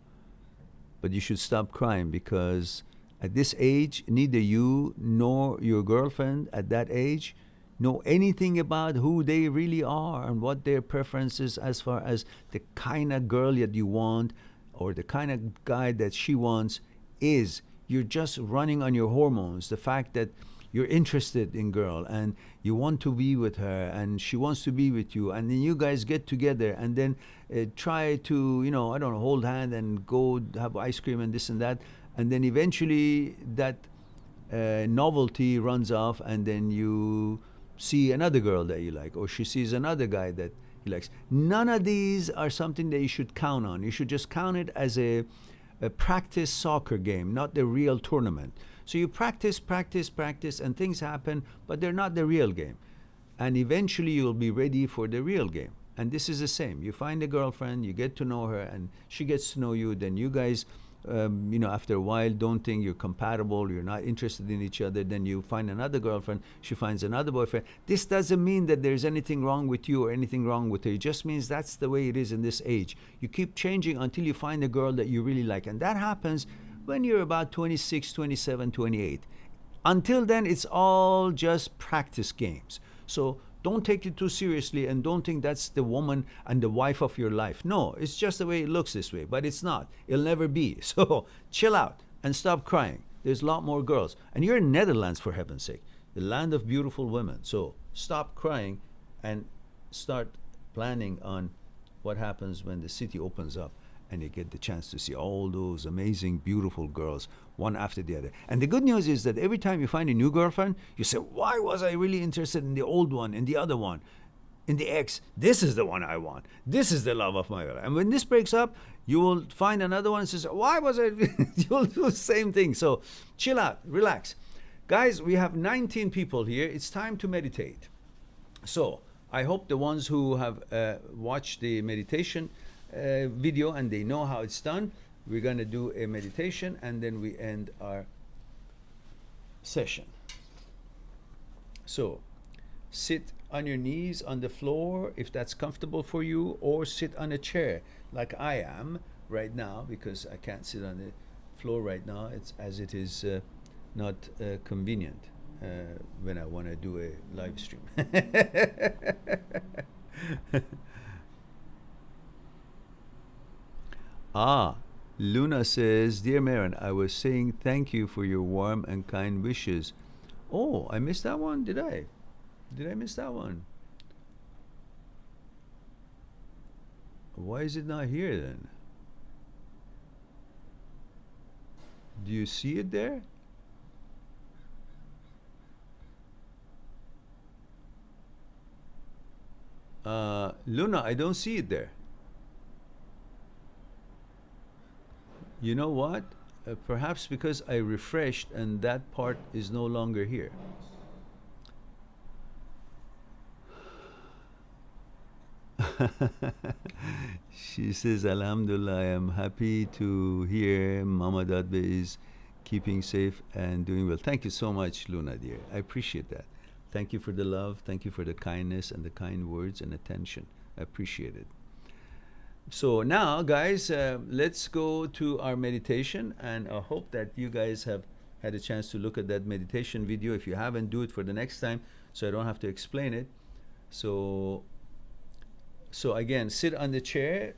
But you should stop crying, because at this age, neither you nor your girlfriend at that age know anything about who they really are and what their preferences as far as the kind of girl that you want or the kind of guy that she wants is. You're just running on your hormones. The fact that you're interested in girl and you want to be with her and she wants to be with you, and then you guys get together and then try to, I don't know, hold hand and go have ice cream and this and that, and then eventually that novelty runs off, and then you see another girl that you like, or she sees another guy that he likes. None of these are something that you should count on. You should just count it as a practice soccer game, not the real tournament. So you practice, and things happen, but they're not the real game. And eventually you'll be ready for the real game. And this is the same. You find a girlfriend, you get to know her, and she gets to know you. Then you guys, after a while, don't think you're compatible, you're not interested in each other. Then you find another girlfriend, she finds another boyfriend. This doesn't mean that there's anything wrong with you or anything wrong with her. It just means that's the way it is in this age. You keep changing until you find a girl that you really like. And that happens when you're about 26, 27, 28. Until then, it's all just practice games. So don't take it too seriously, and don't think that's the woman and the wife of your life. No, it's just the way it looks this way, but it's not. It'll never be. So chill out and stop crying. There's a lot more girls. And you're in Netherlands, for heaven's sake, the land of beautiful women. So stop crying and start planning on what happens when the city opens up and you get the chance to see all those amazing, beautiful girls, one after the other. And the good news is that every time you find a new girlfriend, you say, why was I really interested in the old one, in the other one, in the ex? This is the one I want. This is the love of my life. And when this breaks up, you will find another one and says, why was I? You'll do the same thing. So chill out, relax. Guys, we have 19 people here. It's time to meditate. So I hope the ones who have watched the meditation video and they know how it's done, we're going to do a meditation and then we end our session. So sit on your knees on the floor if that's comfortable for you, or sit on a chair like I am right now, because I can't sit on the floor right now. It's as it is not convenient when I want to do a live stream. Luna says, Dear Mehran, I was saying thank you for your warm and kind wishes. Oh, I missed that one, did I? Did I miss that one? Why is it not here then? Do you see it there? Luna, I don't see it there. You know what? Perhaps because I refreshed and that part is no longer here. She says, Alhamdulillah, I am happy to hear Mama Dadbeh is keeping safe and doing well. Thank you so much, Luna, dear. I appreciate that. Thank you for the love. Thank you for the kindness and the kind words and attention. I appreciate it. So now, guys, let's go to our meditation, and I hope that you guys have had a chance to look at that meditation video. If you haven't, do it for the next time so I don't have to explain it. So again, sit on the chair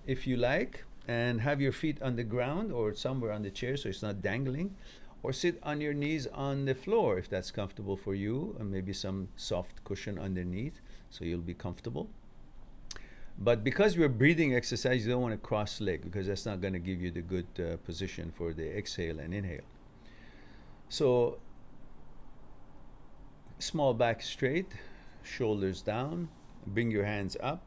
if you like, and have your feet on the ground or somewhere on the chair so it's not dangling, or sit on your knees on the floor if that's comfortable for you, and maybe some soft cushion underneath so you'll be comfortable. But because we're breathing exercise, you don't want to cross leg, because that's not going to give you the good position for the exhale and inhale. So small back straight, shoulders down, bring your hands up,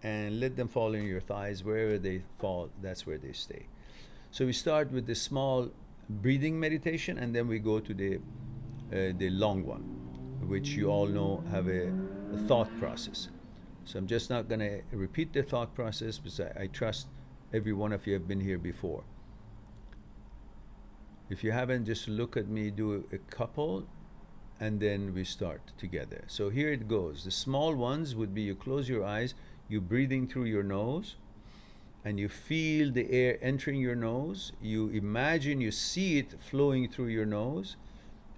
and let them fall in your thighs. Wherever they fall, that's where they stay. So we start with the small breathing meditation, and then we go to the long one, which you all know have a thought process. So I'm just not going to repeat the thought process because I trust every one of you have been here before. If you haven't, just look at me, do a couple, and then we start together. So here it goes. The small ones would be you close your eyes, you breathing through your nose, and you feel the air entering your nose. You imagine, you see it flowing through your nose,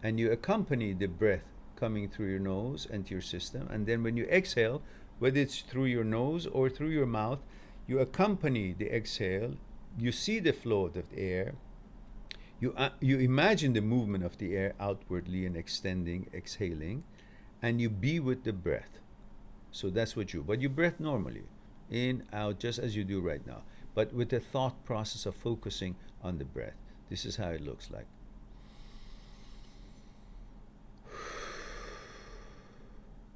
and you accompany the breath coming through your nose into your system. And then when you exhale, whether it's through your nose or through your mouth, you accompany the exhale. You see the flow of the air. You imagine the movement of the air outwardly and extending, exhaling, and you be with the breath. So that's what but you breath normally, in, out, just as you do right now, but with the thought process of focusing on the breath. This is how it looks like.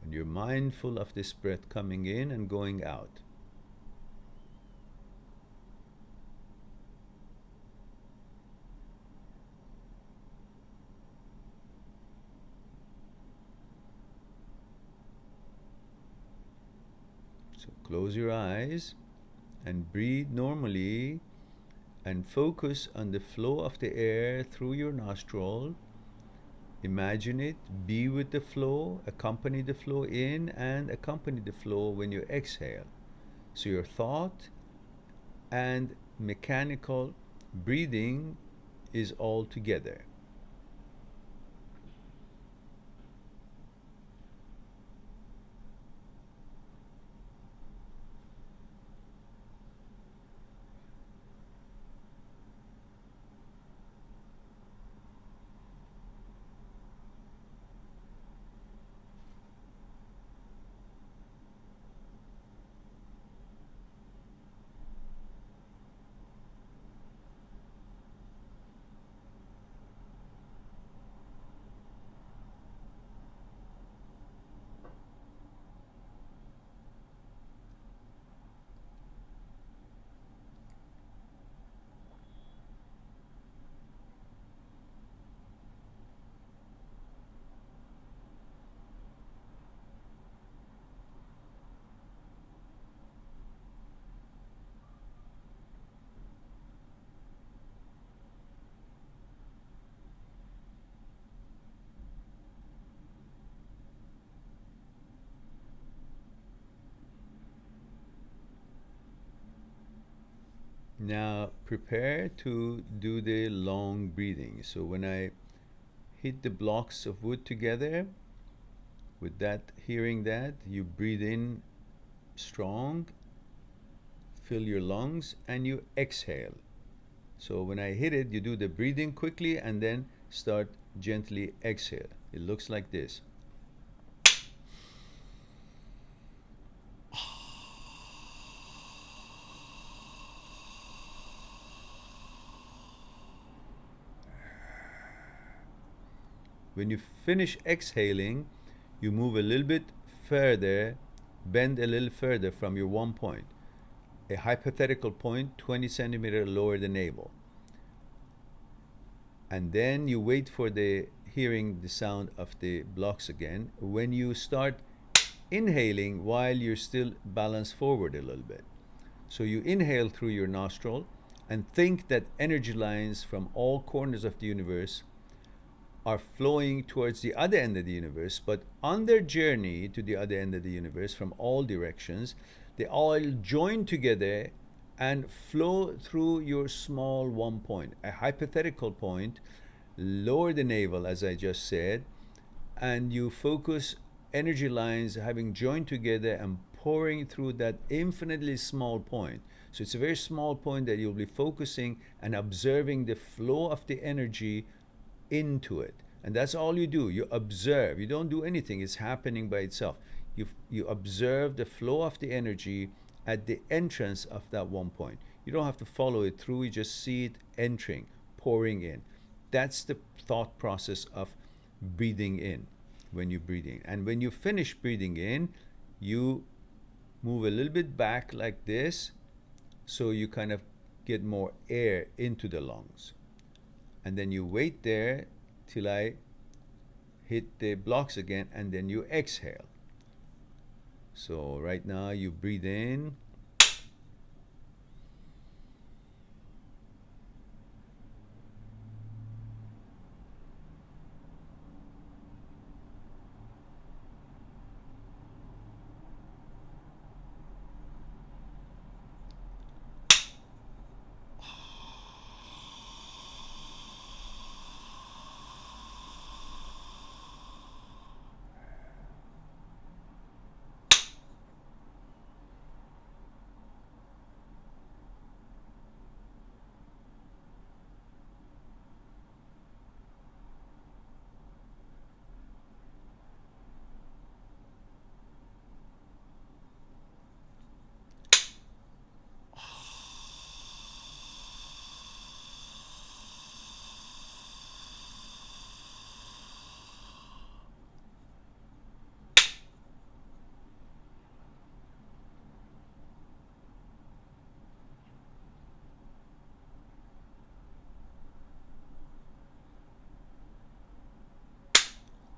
And you're mindful of this breath coming in and going out. So close your eyes and breathe normally and focus on the flow of the air through your nostril. Imagine it, be with the flow, accompany the flow in and accompany the flow when you exhale. So your thought and mechanical breathing is all together. Now prepare to do the long breathing. So when I hit the blocks of wood together, with that, hearing that, you breathe in strong, fill your lungs, and you exhale. So when I hit it, you do the breathing quickly and then start gently exhale. It looks like this. When you finish exhaling, you move a little bit further, bend a little further from your one point, a hypothetical point 20 centimeters lower than navel. And then you wait for hearing the sound of the blocks again. When you start inhaling while you're still balanced forward a little bit. So you inhale through your nostril and think that energy lines from all corners of the universe are flowing towards the other end of the universe, but on their journey to the other end of the universe from all directions, they all join together and flow through your small one point, a hypothetical point, lower the navel, as I just said, and you focus energy lines having joined together and pouring through that infinitely small point. So it's a very small point that you'll be focusing and observing the flow of the energy into it. And that's all you do. You observe. You don't do anything. It's happening by itself. You observe the flow of the energy at the entrance of that one point. You don't have to follow it through. You just see it entering, pouring in. That's the thought process of breathing in when you breathe in. And when you finish breathing in, you move a little bit back like this, so you kind of get more air into the lungs. And then you wait there till I hit the blocks again, and then you exhale. So right now you breathe in.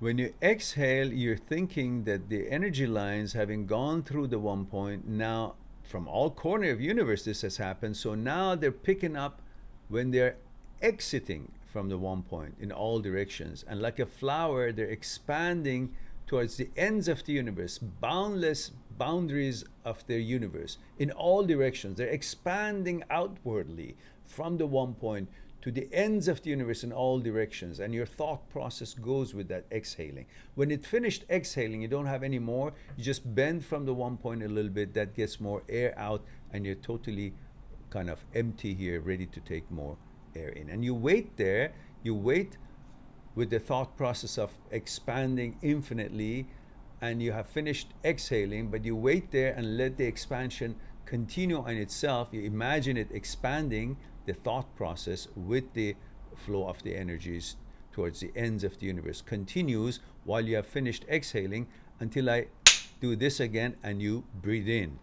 When you exhale, you're thinking that the energy lines, having gone through the one point, now from all corner of universe this has happened, so now they're picking up when they're exiting from the one point in all directions. And like a flower, they're expanding towards the ends of the universe, boundless boundaries of their universe in all directions. They're expanding outwardly from the one point to the ends of the universe in all directions, and your thought process goes with that exhaling. When it finished exhaling, you don't have any more, you just bend from the one point a little bit, that gets more air out, and you're totally kind of empty here, ready to take more air in. And you wait there, you wait with the thought process of expanding infinitely, and you have finished exhaling, but you wait there and let the expansion continue on itself. You imagine it expanding, the thought process with the flow of the energies towards the ends of the universe continues while you have finished exhaling, until I do this again and you breathe in.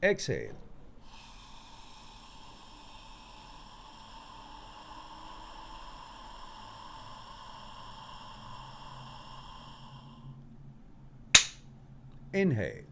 Exhale. Inhale.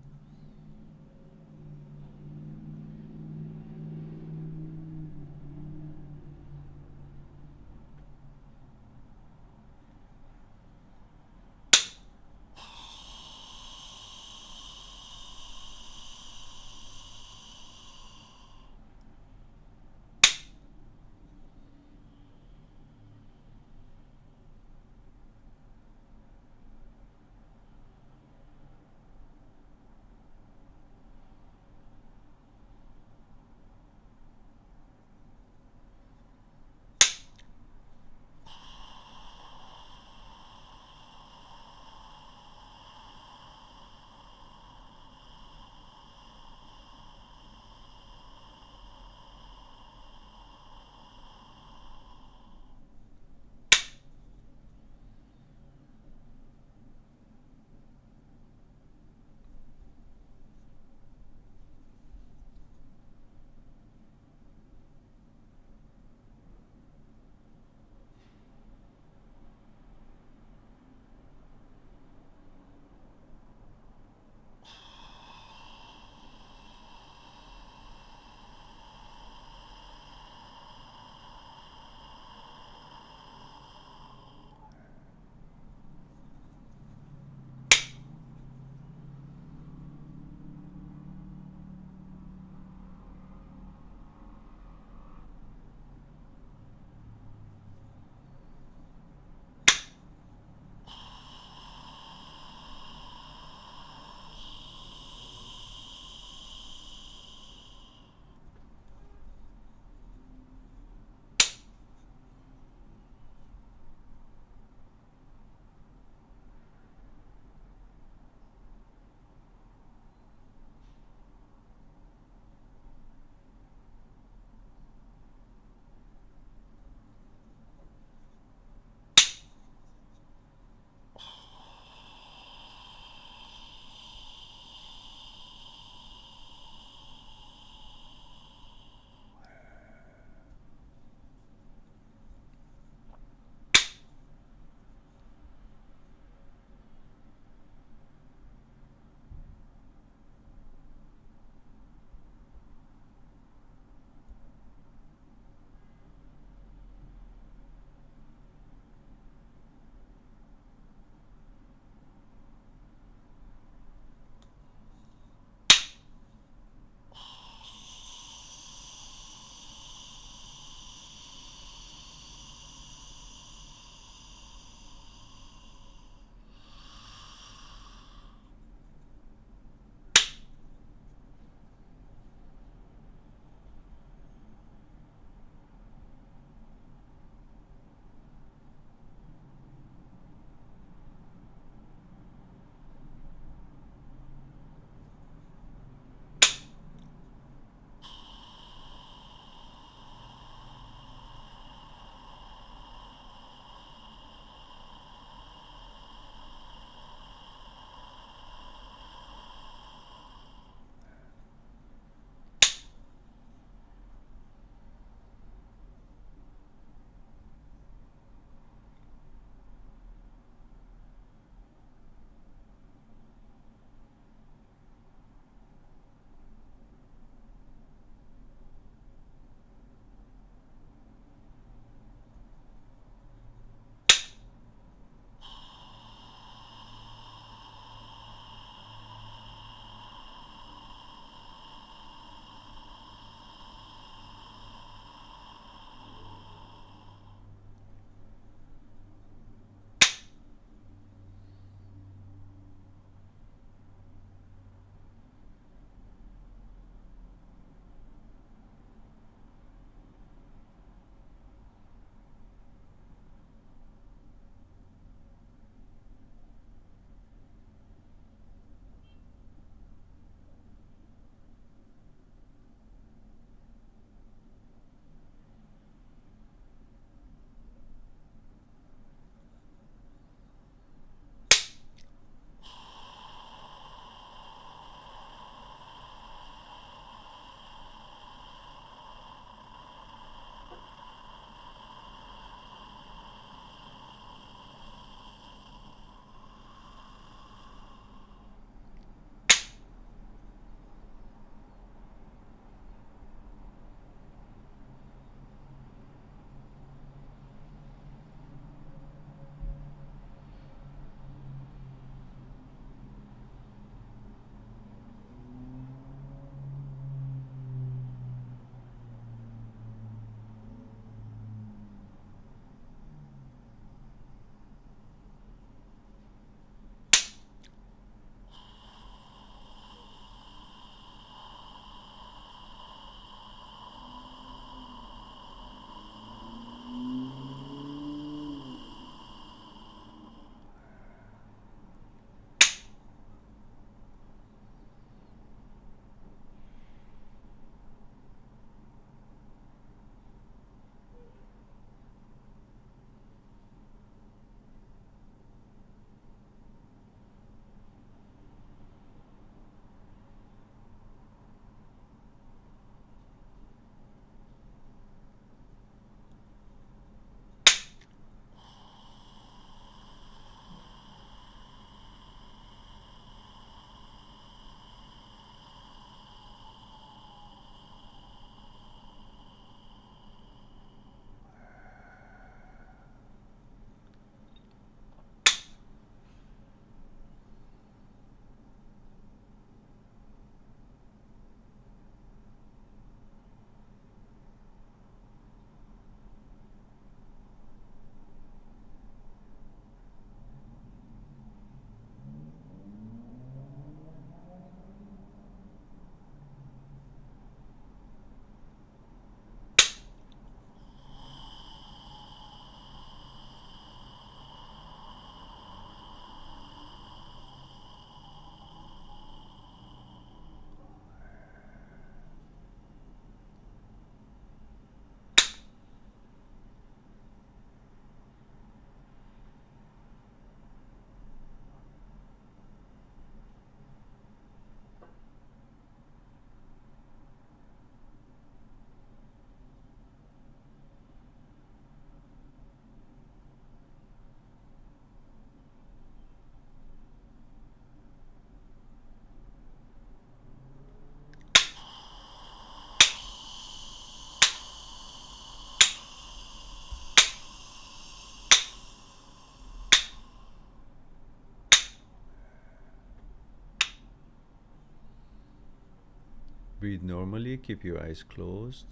Breathe normally, keep your eyes closed.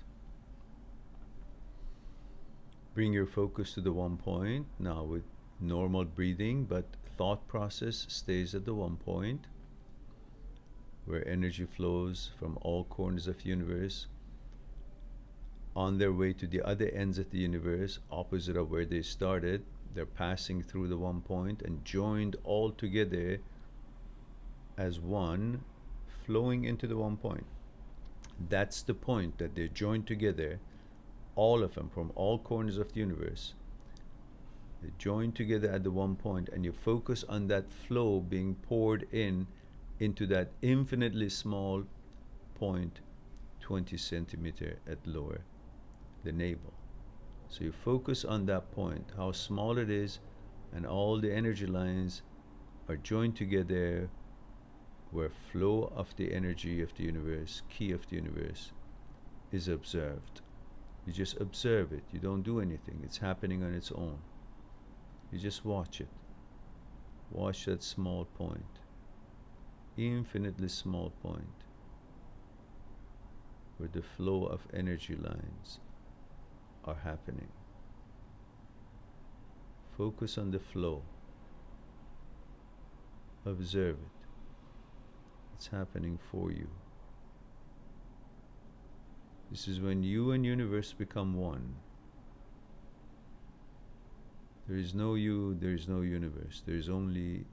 Bring your focus to the one point, now with normal breathing, but thought process stays at the one point, where energy flows from all corners of the universe on their way to the other ends of the universe, opposite of where they started. They're passing through the one point and joined all together as one, flowing into the one point. That's the point, that they're joined together, all of them from all corners of the universe. They join together at the one point, and you focus on that flow being poured in into that infinitely small point, 20 centimeter at lower, the navel. So you focus on that point, how small it is, and all the energy lines are joined together, where flow of the energy of the universe, key of the universe, is observed. You just observe it. You don't do anything. It's happening on its own. You just watch it. Watch that small point, infinitely small point, where the flow of energy lines are happening. Focus on the flow. Observe it. It's happening for you. This is when you and universe become one. There is no you, there is no universe. There is only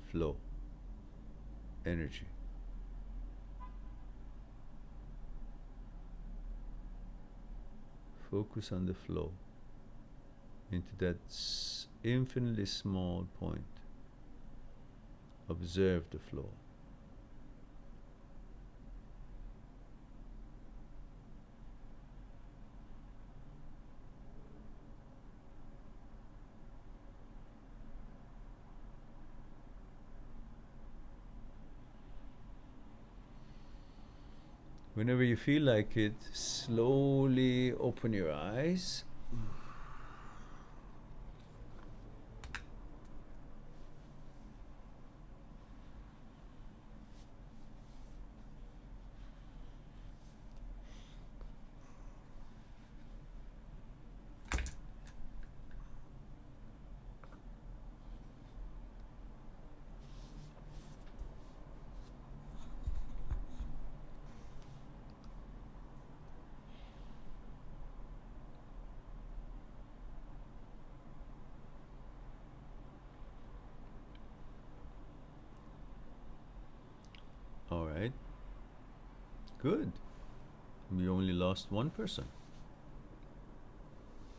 flow, energy. Focus on the flow into that infinitely small point. Observe the flow. Whenever you feel like it, slowly open your eyes. All right. Good. We only lost one person.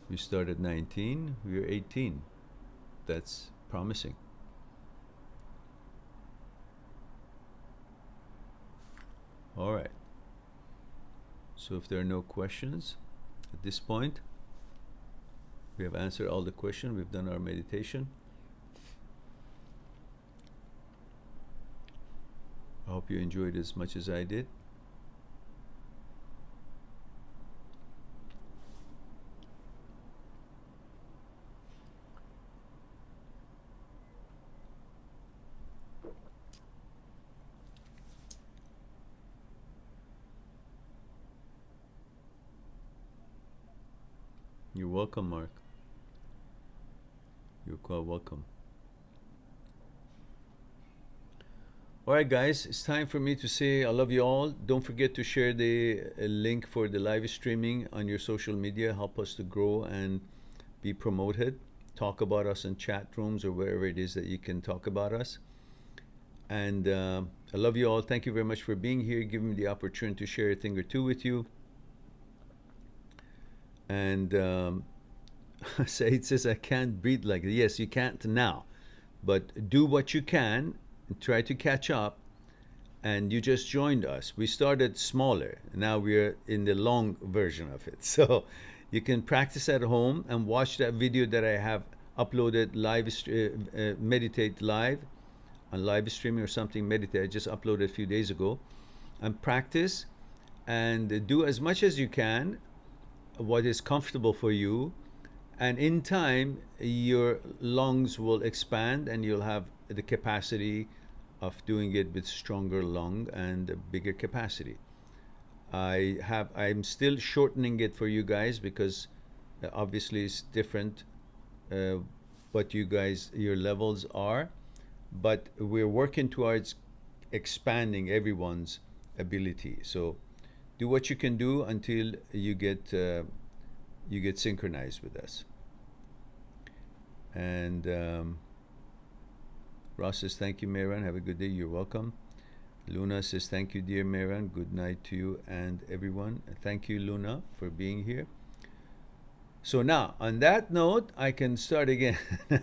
We started 19, we are 18. That's promising. All right. So if there are no questions at this point, we have answered all the questions. We've done our meditation. I hope you enjoyed as much as I did. You're welcome, Mark. You're quite welcome. All right, guys, it's time for me to say I love you all. Don't forget to share the link for the live streaming on your social media. Help us to grow and be promoted. Talk about us in chat rooms or wherever it is that you can talk about us. And I love you all. Thank you very much for being here. Give me the opportunity to share a thing or two with you. And Said says, I can't breathe like that. Yes, you can't now. But do what you can. Try to catch up, and you just joined us. We started smaller. Now we're in the long version of it. So you can practice at home and watch that video that I have uploaded live, meditate live on live streaming or something. Meditate, I just uploaded a few days ago, and practice and do as much as you can, what is comfortable for you. And in time, your lungs will expand and you'll have the capacity of doing it with stronger lung and a bigger capacity. I'm still shortening it for you guys because obviously it's different uh, what you guys your levels are, but we're working towards expanding everyone's ability. So do what you can do until you get synchronized with us. And Ross says, thank you, Mehran. Have a good day. You're welcome. Luna says, thank you, dear Mehran. Good night to you and everyone. Thank you, Luna, for being here. So now, on that note, I can start again.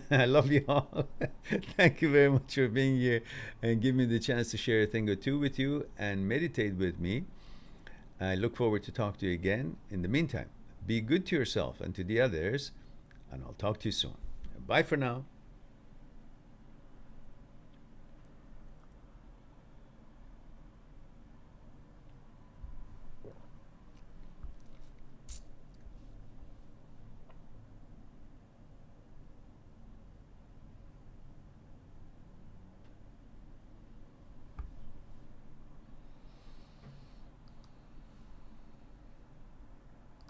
I love you all. Thank you very much for being here and give me the chance to share a thing or two with you and meditate with me. I look forward to talk to you again. In the meantime, be good to yourself and to the others, and I'll talk to you soon. Bye for now.